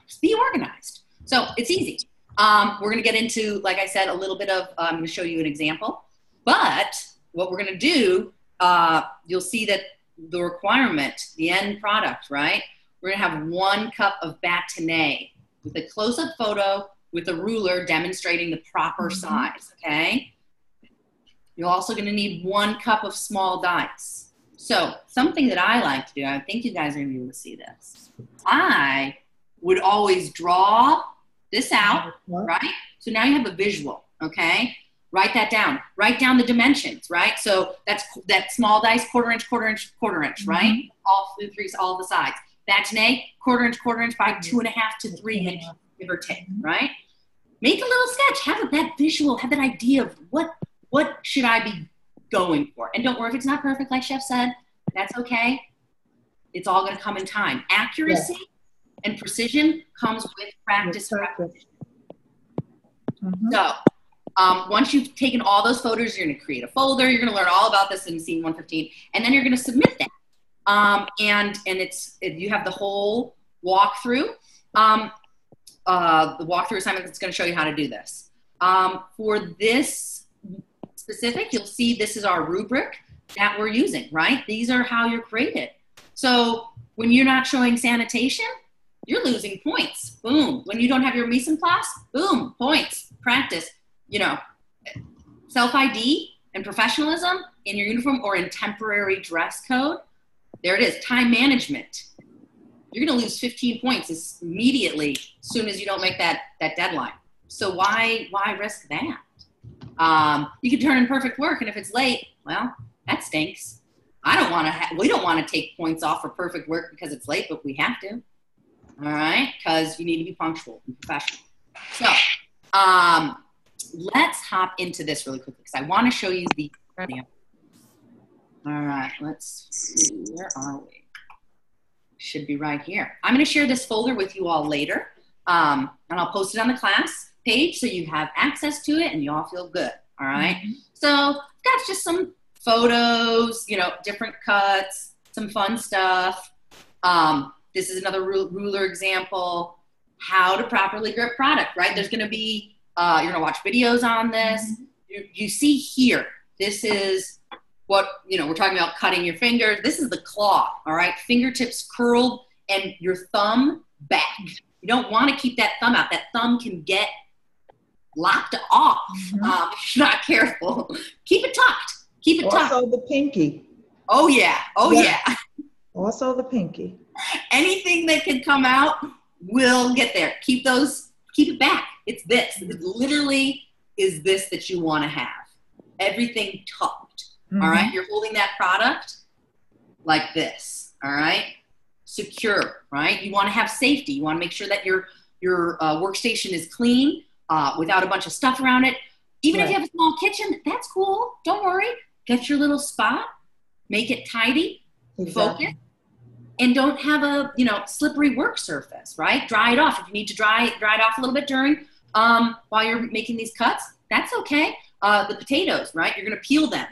just be organized. So it's easy. We're going to get into, like I said, a little bit of, I'm going to show you an example. But what we're going to do, you'll see that the requirement, the end product, right? We're going to have 1 cup of bâtonnet with a close-up photo with a ruler demonstrating the proper size, okay? You're also going to need 1 cup of small dice. So something that I like to do, I think you guys are going to be able to see this. I would always draw this out, right? So now you have a visual, okay? Write that down. Write down the dimensions, right? So that's that small dice, quarter inch, right? All three, all the sides. Bâtonnet, quarter inch by 2.5 to 3 inch, give or take, right? Make a little sketch. Have that visual. Have that idea of what should I be going for. And don't worry if it's not perfect, like Chef said. That's okay. It's all going to come in time. Accuracy and precision comes with practice. So once you've taken all those photos, you're going to create a folder. You're going to learn all about this in scene 115, and then you're going to submit that. And you have the whole walkthrough. The walkthrough assignment that's going to show you how to do this. For this specific, you'll see this is our rubric that we're using, right? These are how you're created. So when you're not showing sanitation, you're losing points. Boom. When you don't have your mise en place, boom, points. Practice. Self-ID and professionalism in your uniform or in temporary dress code. There it is. Time management. You're going to lose 15 points immediately as soon as you don't make that deadline. So why risk that? You can turn in perfect work, and if it's late, well, that stinks. We don't want to take points off for perfect work because it's late, but we have to. All right, because you need to be punctual and professional. So let's hop into this really quickly because I want to show you the example. All right, let's see. Where are we? Should be right here. I'm going to share this folder with you all later, and I'll post it on the class page so you have access to it and you all feel good. All right. So that's just some photos, different cuts, some fun stuff. This is another ruler example, how to properly grip product, right? There's going to be, you're going to watch videos on this. You see here, this is what, we're talking about cutting your fingers. This is the claw, all right? Fingertips curled and your thumb back. You don't want to keep that thumb out. That thumb can get locked off if you're not careful. Keep it tucked. Keep it tucked. Also the pinky. Oh, yeah. Oh, yeah. Also the pinky. Anything that can come out will get there. Keep it back. It's this. It literally is this that you want to have. Everything tucked. All right. You're holding that product like this. All right. Secure, right? You want to have safety. You want to make sure that your workstation is clean without a bunch of stuff around it. Even if you have a small kitchen, that's cool. Don't worry. Get your little spot. Make it tidy. Focus. And don't have a, slippery work surface, right? Dry it off. If you need to dry it off a little bit during, while you're making these cuts, that's okay. The potatoes, right? You're going to peel them.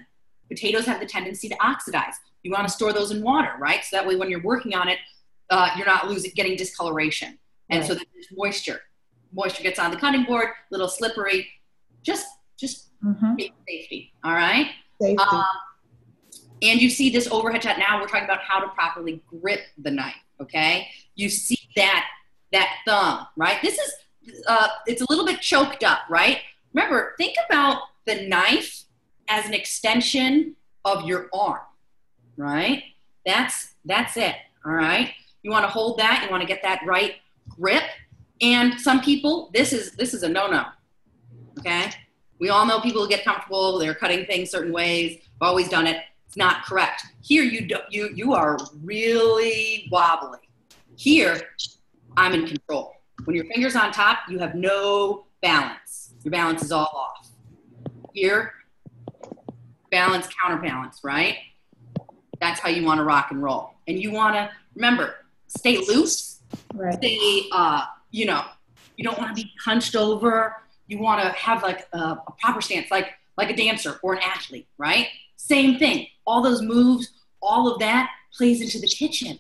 Potatoes have the tendency to oxidize. You want to store those in water, right? So that way when you're working on it, you're not getting discoloration. And so that there's moisture. Moisture gets on the cutting board, little slippery. Just safety, all right? Safety. And you see this overhead shot. Now we're talking about how to properly grip the knife, okay? You see that thumb, right? This is, it's a little bit choked up, right? Remember, think about the knife as an extension of your arm, right? That's it, all right? You want to hold that. You want to get that right grip. And some people, this is a no-no, okay? We all know people who get comfortable. They're cutting things certain ways. I've always done it. It's not correct. Here, you are really wobbly. Here, I'm in control. When your finger's on top, you have no balance. Your balance is all off. Here, balance, counterbalance, right? That's how you want to rock and roll. And you want to, remember, stay loose, Right. Say, you know, you don't want to be hunched over. You want to have like a proper stance, like a dancer or an athlete, right? Same thing. All those moves, all of that plays into the kitchen.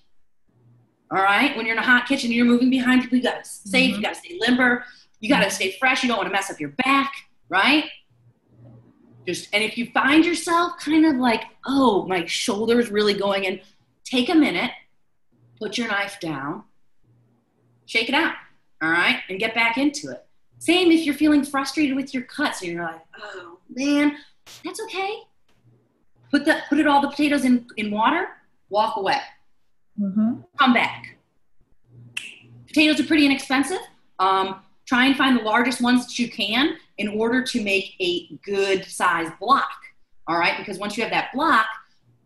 All right. When you're in a hot kitchen, you're moving behind people. You got to stay safe. You got to stay limber. You got to stay fresh. You don't want to mess up your back, right? And if you find yourself kind of like, oh, my shoulder's really going in, take a minute, put your knife down, shake it out, all right, and get back into it. Same if you're feeling frustrated with your cuts and you're like, oh, man, that's okay. Put all the potatoes in water, walk away. Come back. Potatoes are pretty inexpensive. Try and find the largest ones that you can in order to make a good size block. All right, because once you have that block,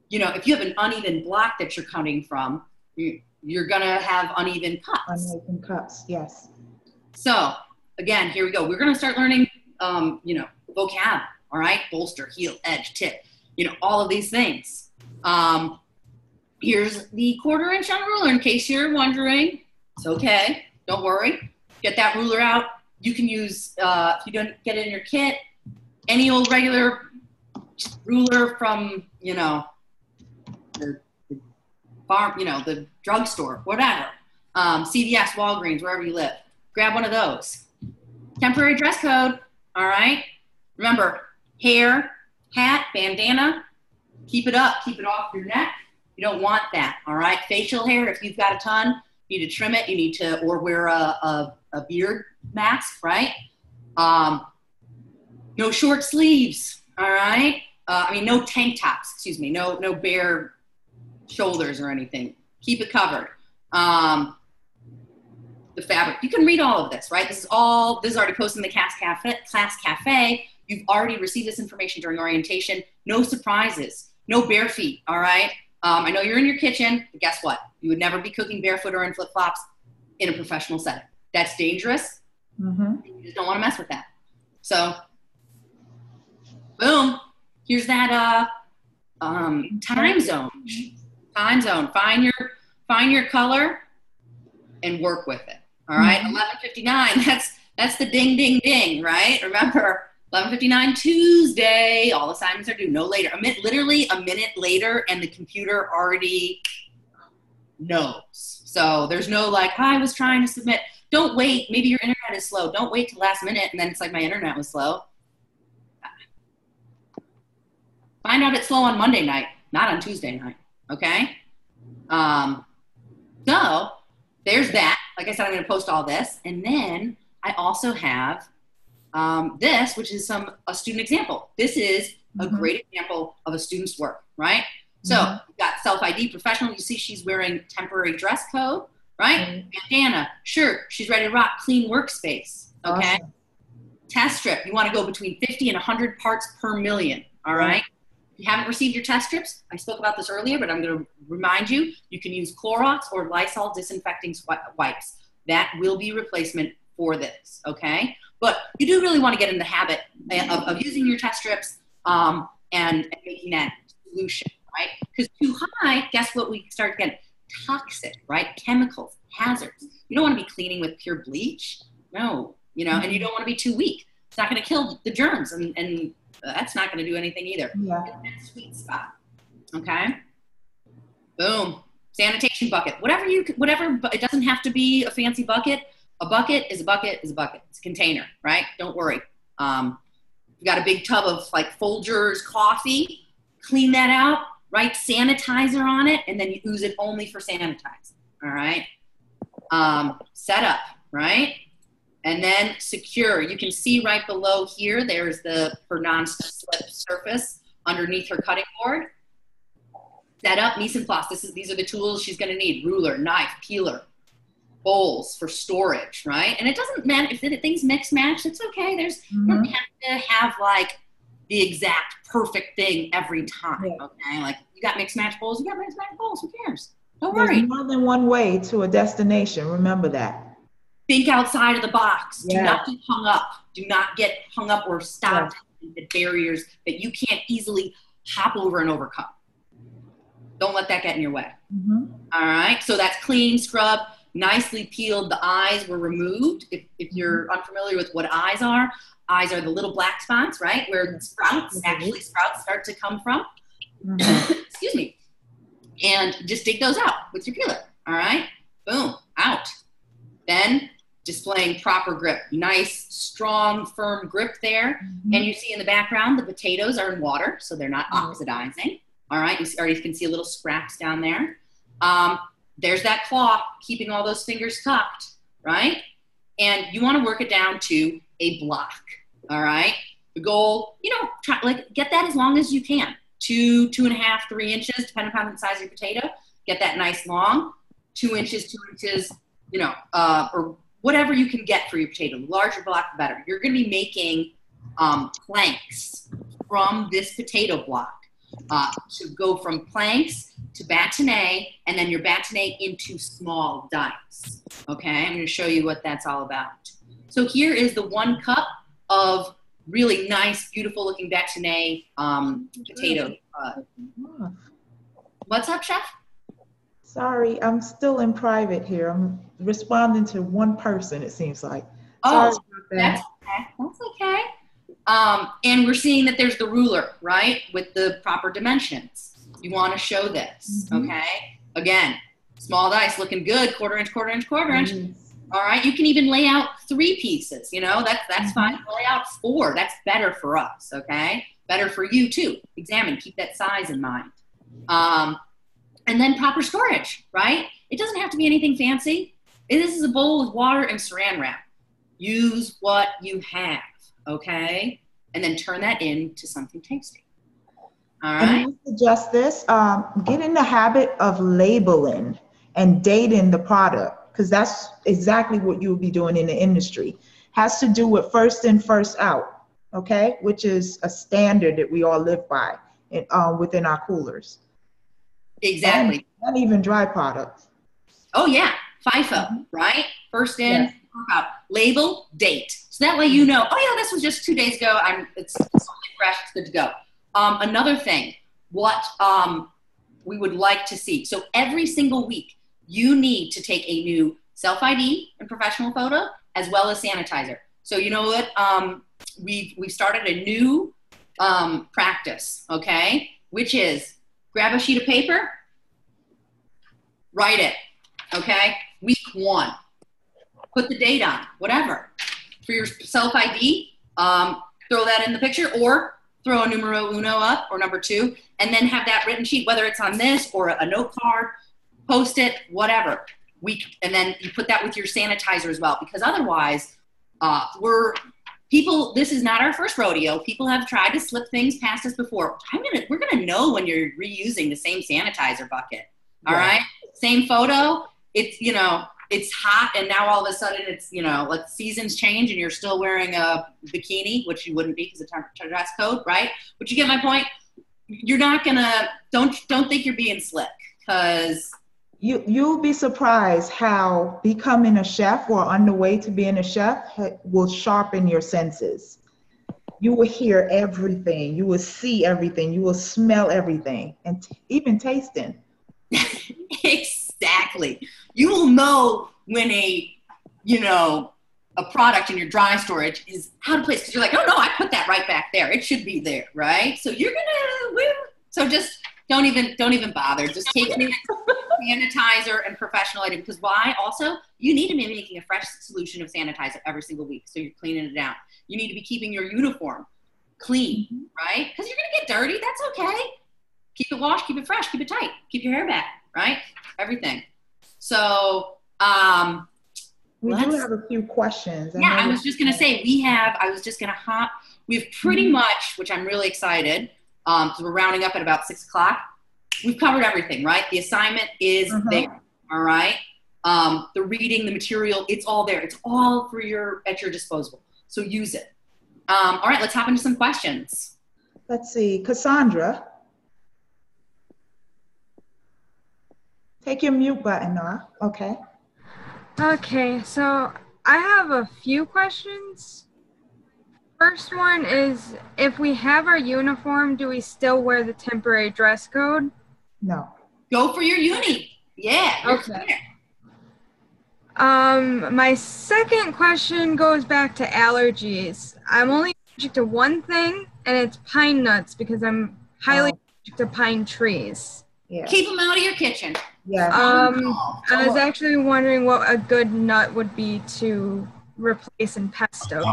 you know, if you have an uneven block that you're cutting from, you're gonna have uneven cuts. Uneven cuts, yes. So again, here we go. We're gonna start learning, you know, vocab. All right, bolster, heel, edge, tip. You know, all of these things. Here's the 1/4 inch on ruler in case you're wondering. It's okay, don't worry. Get that ruler out. You can use, if you don't get it in your kit, any old regular ruler from, you know, the farm, you know, the drugstore, whatever. CVS, Walgreens, wherever you live. Grab one of those. Temporary dress code, all right? Remember, hair, hat, bandana, keep it up, keep it off your neck. You don't want that, all right? Facial hair, if you've got a ton, you need to trim it. You need to, or wear a beard mask, right? No short sleeves, all right? I mean, no tank tops, excuse me. No bare shoulders or anything. Keep it covered. The fabric. You can read all of this, right? This is already posted in the class cafe. You've already received this information during orientation. No surprises. No bare feet, all right? I know you're in your kitchen, but guess what? You would never be cooking barefoot or in flip-flops in a professional setting. That's dangerous. You just don't want to mess with that. So, boom. Here's that time zone. Time zone. Find your color and work with it. All right. 11:59. That's the ding, ding, ding. Right. Remember, 11:59 Tuesday. All assignments are due no later. Literally a minute later, and the computer already knows. So there's no like, I was trying to submit. Don't wait. Maybe your internet is slow. Don't wait till last minute, and then it's like my internet was slow. Find out it's slow on Monday night, not on Tuesday night. Okay. So there's that. Like I said, I'm going to post all this, and then I also have this, which is a student example. This is a great example of a student's work, right? So we've got self-ID, professional. You see she's wearing temporary dress code, right? Bandana, shirt. She's ready to rock. Clean workspace, okay? Awesome. Test strip. You want to go between 50 and 100 parts per million, all right? If you haven't received your test strips, I spoke about this earlier, but I'm going to remind you, you can use Clorox or Lysol disinfecting wipes. That will be replacement for this, okay? But you do really want to get in the habit of using your test strips and making that solution, right? Because too high, guess what we start getting? Toxic, right? Chemicals, hazards. You don't want to be cleaning with pure bleach. No, you know, and you don't want to be too weak. It's not going to kill the germs, and that's not going to do anything either. Yeah. Get that sweet spot, okay? Boom. Sanitation bucket. Whatever, but it doesn't have to be a fancy bucket. A bucket is a bucket is a bucket. It's a container, right? Don't worry. You've got a big tub of like Folgers coffee. Clean that out, write sanitizer on it, and then you use it only for sanitizer, all right? Set up, right? And then secure. You can see right below here, there's for non-slip surface underneath her cutting board. Set up, mise en place. These are the tools she's gonna need. Ruler, knife, peeler, bowls for storage, right? And it doesn't matter if things mix match, it's okay. You don't have to have like the exact perfect thing every time, okay? Like you got mix match bowls, you got mix match bowls, who cares? Don't worry. There's more than one way to a destination, remember that. Think outside of the box. Do not get hung up. Do not get hung up or stopped at barriers that you can't easily hop over and overcome. Don't let that get in your way. All right, so that's clean, scrub, nicely peeled. The eyes were removed. If you're unfamiliar with what eyes are the little black spots, right? Where sprouts start to come from. Excuse me. And just dig those out with your peeler. All right. Boom. Out. Then displaying proper grip. Nice, strong, firm grip there. And you see in the background, the potatoes are in water, so they're not oxidizing. All right. You already can see a little scraps down there. There's that claw keeping all those fingers cupped, right? And you want to work it down to a block. All right. The goal, get that as long as you can. 2.5, 3 inches, depending upon the size of your potato. Get that nice long, 2 inches, or whatever you can get for your potato. The larger block, the better. You're going to be making planks from this potato block. To go from planks to bâtonnet, and then your bâtonnet into small dice. Okay, I'm going to show you what that's all about. So here is the 1 cup of really nice, beautiful looking bâtonnet potato. What's up, Chef? Sorry, I'm still in private here. I'm responding to one person, it seems like. Oh, that's okay. That's okay. And we're seeing that there's the ruler, right, with the proper dimensions. You want to show this, okay? Again, small dice looking good, quarter inch. All right, you can even lay out 3 pieces, that's fine. Lay out 4, that's better for us, okay? Better for you too. Examine, keep that size in mind. And then proper storage, right? It doesn't have to be anything fancy. This is a bowl with water and saran wrap. Use what you have. Okay, and then turn that into something tasty. All right. And I suggest this: get in the habit of labeling and dating the product, because that's exactly what you will be doing in the industry. Has to do with first in, first out. Okay, which is a standard that we all live by within our coolers. Exactly. And even dry products. Oh yeah, FIFO, right? First in, first out. Label, date. So that way you know, oh yeah, this was just 2 days ago. It's fresh, it's good to go. Another thing, what we would like to see. So every single week, you need to take a new self-ID and professional photo, as well as sanitizer. So you know what? We've started a new practice, okay? Which is grab a sheet of paper, write it, okay? Week 1. Put the date on, whatever. For your self-ID, throw that in the picture, or throw a numero uno up, or number 2, and then have that written sheet, whether it's on this or a note card, post it, whatever. And then you put that with your sanitizer as well, because otherwise, this is not our first rodeo. People have tried to slip things past us before. We're gonna know when you're reusing the same sanitizer bucket. All right? Same photo. It's hot, and now all of a sudden it's, like seasons change and you're still wearing a bikini, which you wouldn't be because of temperature dress code, right? But you get my point. You're not gonna, don't think you're being slick, because you'll be surprised how becoming a chef or on the way to being a chef will sharpen your senses. You will hear everything, you will see everything, you will smell everything, and even tasting. Exactly. You will know when a product in your dry storage is out of place, because you're like, oh no, I put that right back there. It should be there, right? So just don't even bother. Just take sanitizer and professional item, because why? Also, you need to be making a fresh solution of sanitizer every single week, so you're cleaning it down. You need to be keeping your uniform clean, right? Because you're gonna get dirty. That's okay. Keep it washed, keep it fresh, keep it tight, keep your hair back, right? Everything. So we do have a few questions. I was just gonna say we have pretty much, which I'm really excited, because we're rounding up at about 6 o'clock. We've covered everything, right? The assignment is there, all right? The reading, the material, it's all there. It's all at your disposal. So use it. All right, let's hop into some questions. Let's see, Cassandra. Take your mute button off. Okay. Okay, so I have a few questions. First one is, if we have our uniform, do we still wear the temporary dress code? No. Go for your uni. Yeah. Okay. My second question goes back to allergies. I'm only allergic to one thing, and it's pine nuts because I'm highly allergic to pine trees. Yeah. Keep them out of your kitchen. Yeah. I was actually wondering what a good nut would be to replace in pesto.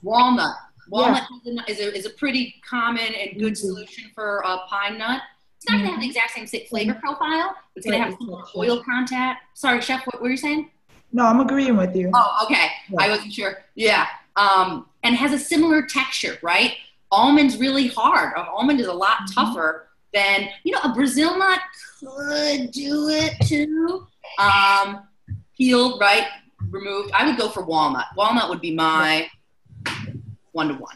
Walnut. Walnut is a pretty common and good solution for a pine nut. It's not going to have the exact same flavor profile. It's going to have some oil content. Sorry, Chef, what were you saying? No, I'm agreeing with you. Oh, okay. Yeah. I wasn't sure. Yeah. And has a similar texture, right? Almond's really hard. Almond is a lot tougher than, a Brazil nut could do it too. Peeled, right? Removed. I would go for walnut. Walnut would be my 1-to-1.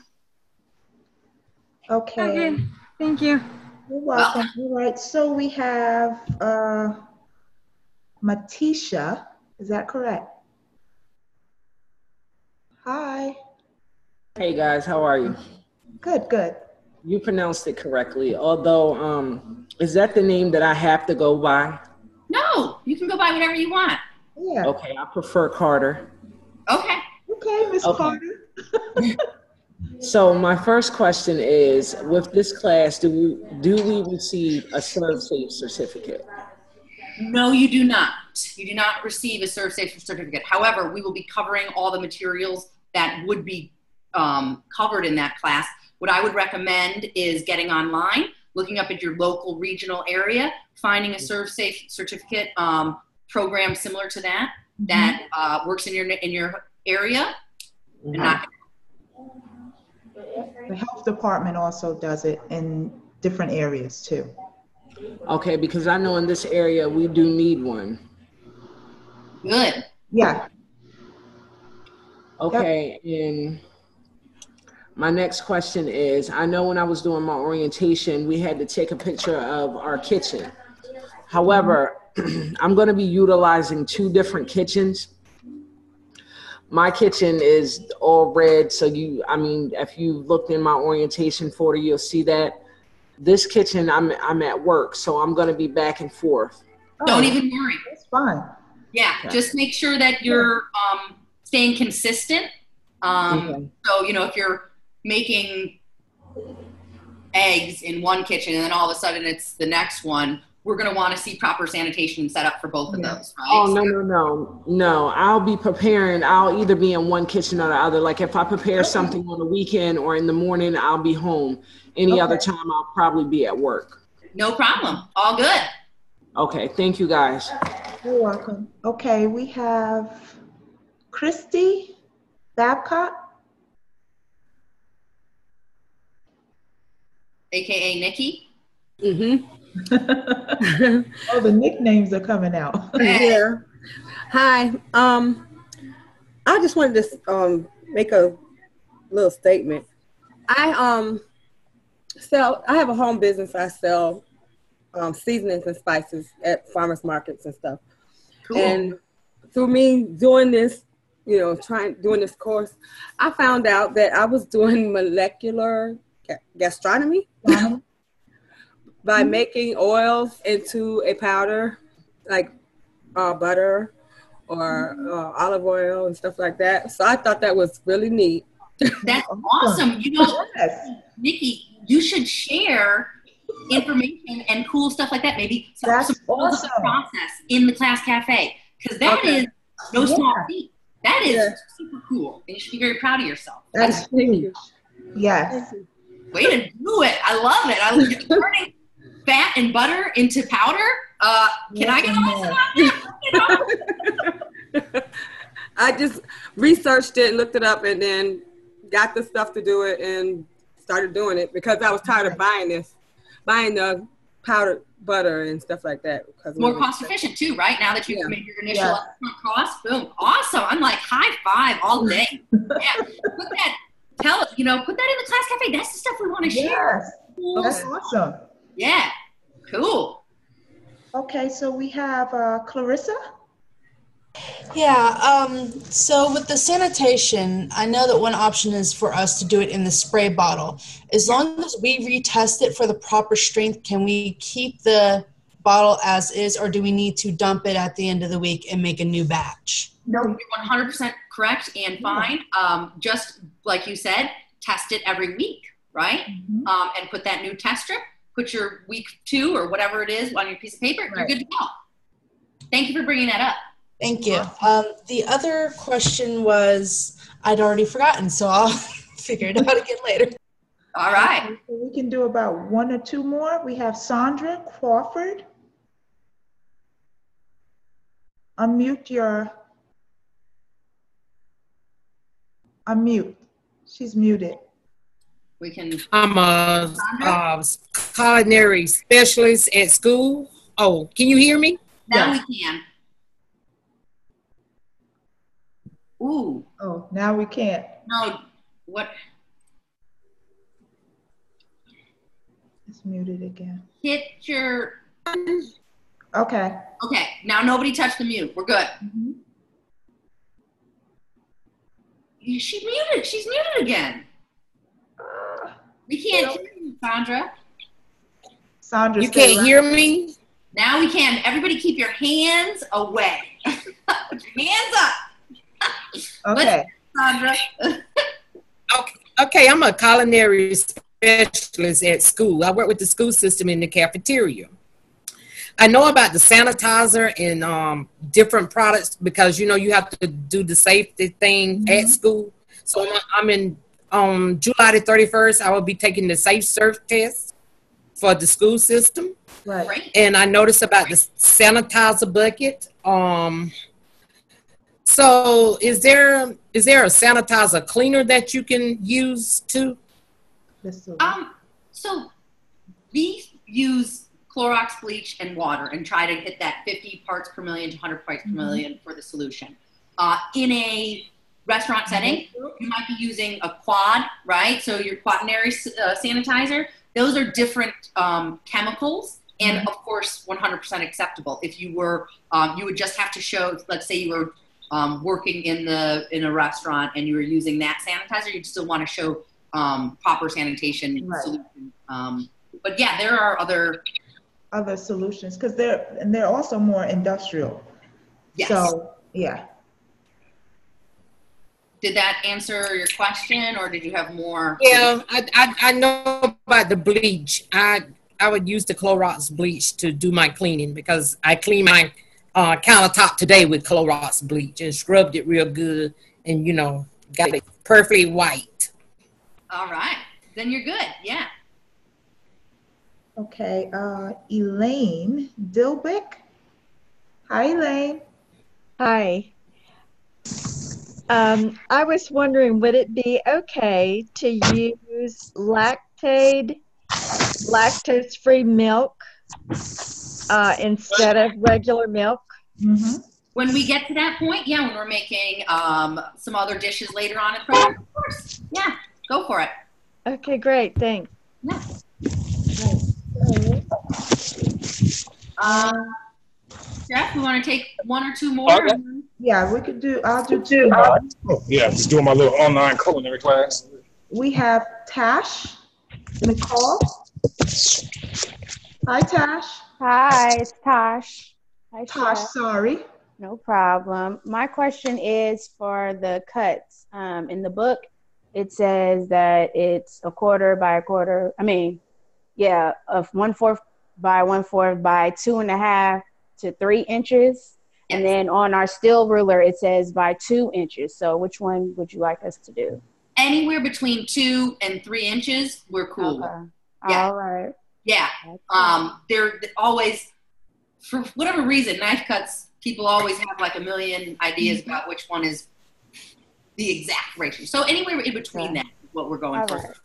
Okay. Thank you. You're welcome. All right. So we have Matisha. Is that correct? Hi. Hey guys, how are you? Good, good. You pronounced it correctly. Although, is that the name that I have to go by? No, you can go by whatever you want. Yeah. Okay, I prefer Carter. Okay. Okay, Miss Carter. So my first question is, with this class, do we receive a ServSafe certificate? No, you do not. You do not receive a ServSafe certificate. However, we will be covering all the materials that would be covered in that class. What I would recommend is getting online, looking up at your local regional area, finding a ServSafe certificate program similar to that that works in your area. And not the health department also does it in different areas too. Okay, because I know in this area we do need one. Good. Yeah. Okay, and my next question is, I know when I was doing my orientation, we had to take a picture of our kitchen. However, I'm going to be utilizing 2 different kitchens. My kitchen is all red, so if you looked in my orientation folder, you'll see that. This kitchen, I'm at work, so I'm going to be back and forth. Don't even worry. That's fine. Yeah, just make sure that you're staying consistent. So, if you're making eggs in one kitchen and then all of a sudden it's the next one, we're going to want to see proper sanitation set up for both of those, right? Oh, no. I'll be preparing. I'll either be in one kitchen or the other. Like if I prepare something on the weekend or in the morning, I'll be home. Any other time, I'll probably be at work. No problem. All good. Okay. Thank you, guys. You're welcome. Okay, we have Christy Babcock. AKA Nikki. Oh, the nicknames are coming out. Yeah. Hi. I just wanted to make a little statement. I have a home business. I sell seasonings and spices at farmers markets and stuff. Cool. And through me doing this, doing this course, I found out that I was doing molecular gastronomy by making oils into a powder, like butter or olive oil and stuff like that. So I thought that was really neat. That's awesome. Nikki, you should share information and cool stuff like that. Maybe some awesome process in the class cafe, because that is no small feat. That is super cool, and you should be very proud of yourself. That's huge. Yes. Way to do it! I love it. I was turning fat and butter into powder. Can I get a lesson on that? I just researched it, looked it up, and then got the stuff to do it and started doing it because I was tired of buying the powdered butter and stuff like that. More cost efficient too, right? Now that you've made your initial upfront cost, boom, awesome. I'm like high five all day. Put that in the class cafe. That's the stuff we want to share. Cool. That's awesome. Yeah, cool. Okay, so we have Clarissa. Yeah, so with the sanitation, I know that one option is for us to do it in the spray bottle. As long as we retest it for the proper strength, can we keep the bottle as is, or do we need to dump it at the end of the week and make a new batch? No, you're 100% correct and fine. Just like you said, test it every week, right? And put that new test strip, put your week 2 or whatever it is on your piece of paper, you're good to go. Thank you for bringing that up. Thank you. The other question was, I'd already forgotten, so I'll figure it out again later. All right. Okay, so we can do about 1 or 2 more. We have Sandra Crawford. Unmute. She's muted. We can. I'm a culinary specialist at school. Oh, can you hear me? Now we can. Ooh. Oh, now we can't. No, what? It's muted again. Hit your. Okay. Okay, now nobody touched the mute. We're good. She's muted. She's muted again. We can't hear you, Sandra. Sandra, you can't hear me? Now we can. Everybody keep your hands away. Put your hands up. Okay. Sandra. Okay, I'm a culinary specialist at school. I work with the school system in the cafeteria. I know about the sanitizer and different products because, you know, you have to do the safety thing at school. So I'm in July the 31st, I will be taking the Safe Surf test for the school system. Right. And I noticed about the sanitizer bucket. So is there a sanitizer cleaner that you can use too? So we use Clorox bleach and water and try to hit that 50 parts per million to 100 parts per million for the solution. In a restaurant setting, you might be using a quad, right? So your quaternary sanitizer, those are different chemicals and of course 100% acceptable. If you were, you would just have to show, let's say you were working in a restaurant and you were using that sanitizer, you'd still want to show proper sanitation solution. But yeah, there are other solutions because they're also more industrial. Yes. So yeah. Did that answer your question, or did you have more? Yeah, I know about the bleach. I would use the Clorox bleach to do my cleaning because I cleaned my countertop today with Clorox bleach and scrubbed it real good, and you know, got it perfectly white. All right, then you're good. Yeah. Okay, Elaine Dilbick. Hi, Elaine. Hi. I was wondering, would it be okay to use lactose-free milk instead of regular milk? When we get to that point, yeah, when we're making some other dishes later on in the program, of course. Yeah, go for it. Okay, great. Thanks. Yeah. Jeff, you want to take 1 or 2 more? Okay. Yeah, we could do. I'll do 2. Yeah, just doing my little online culinary class. We have Tash Nicole. Hi, Tash. Hi, it's Tosh. Hi, Tosh, Chef. sorry. No problem. My question is for the cuts. In the book, it says that it's a quarter by a quarter. I mean, yeah, of 1/4 by 1/4 by 2.5 to 3 inches. And then on our steel ruler, it says by 2 inches. So which one would you like us to do? Anywhere between 2 and 3 inches, we're cool. Okay. Yeah. All right. Yeah. They're always, for whatever reason, knife cuts, people always have like a million ideas about which one is the exact ratio. So anywhere in between that is what we're going for. Right.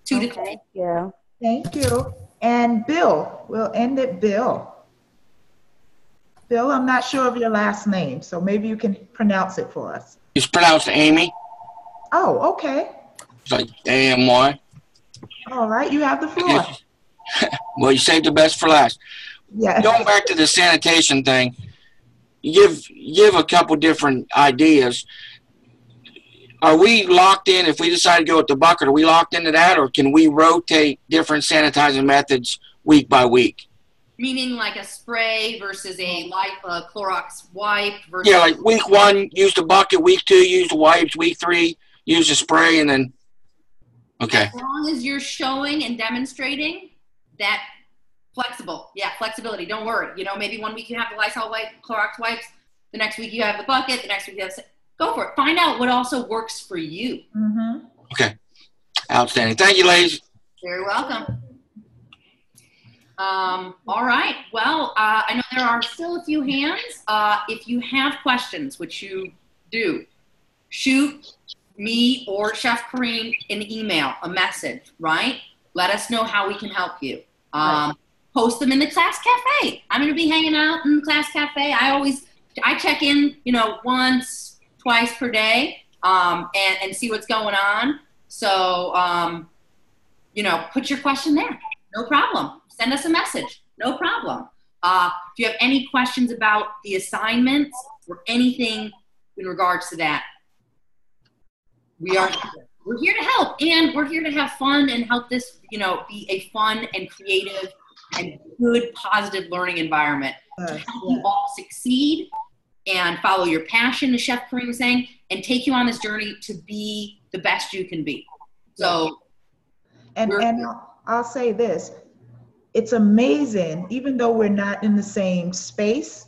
2 to 3. Yeah. Thank you. And Bill, we'll end it, Bill. Bill, I'm not sure of your last name, so maybe you can pronounce it for us. It's pronounced Amy. Oh, okay. It's like AMY. All right, you have the floor. Well, you saved the best for last. Yeah. Going back to the sanitation thing, you give a couple different ideas. Are we locked in, if we decide to go with the bucket, are we locked into that, or can we rotate different sanitizing methods week by week? Meaning like a spray versus a Clorox wipe versus. Yeah, like week 1, use the bucket. Week 2, use the wipes. Week 3, use the spray, and then. Okay. As long as you're showing and demonstrating that flexibility. Don't worry. You know, maybe 1 week you have the Lysol wipe, Clorox wipes. The next week you have the bucket. The next week you have. Go for it. Find out what also works for you. Mm-hmm. Okay. Outstanding. Thank you, ladies. Very welcome. All right. Well, I know there are still a few hands. If you have questions, which you do, shoot me or Chef Kareem an email, a message, right? Let us know how we can help you. Post them in the class cafe. I'm going to be hanging out in the class cafe. I check in, you know, once, twice per day, and see what's going on. So, you know, put your question there. No problem. Send us a message. No problem. If you have any questions about the assignments or anything in regards to that, we're here to help, and we're here to have fun and help this, you know, be a fun and creative and good, positive learning environment to help you all succeed and follow your passion, as Chef Kareem was saying, and take you on this journey to be the best you can be. So, and I'll say this. It's amazing, even though we're not in the same space,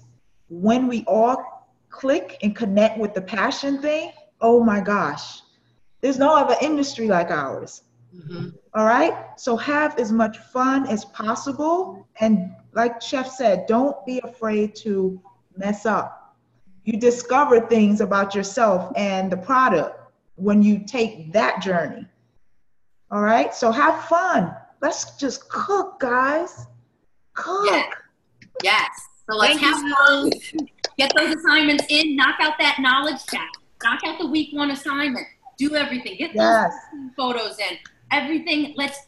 when we all click and connect with the passion thing, oh my gosh, there's no other industry like ours. Mm-hmm. All right? So have as much fun as possible. And like Chef said, don't be afraid to mess up. You discover things about yourself and the product when you take that journey. All right? So have fun. Let's just cook, guys. Cook. Yes. So let's have fun. Get those assignments in. Knock out that knowledge check. Knock out the week 1 assignment. Do everything. Get those photos in. Everything. Let's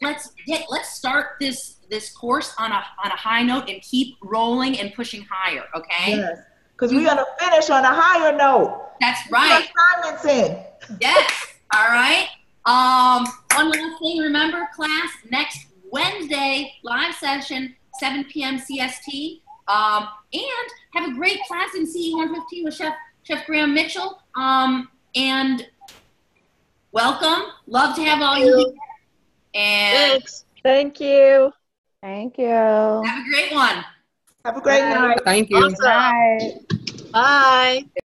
start this course on a high note and keep rolling and pushing higher. Okay. Yes. Because we're gonna finish on a higher note. That's right. Assignments in. Yes. All right. One last thing, remember class next Wednesday, live session, 7 p.m. CST. And have a great class in CA102 with Chef Graham Mitchell. And welcome. Love to have all you here. And thanks. Thank you. Thank you. Have a great one. Have a great night. Thank you. Bye. Bye.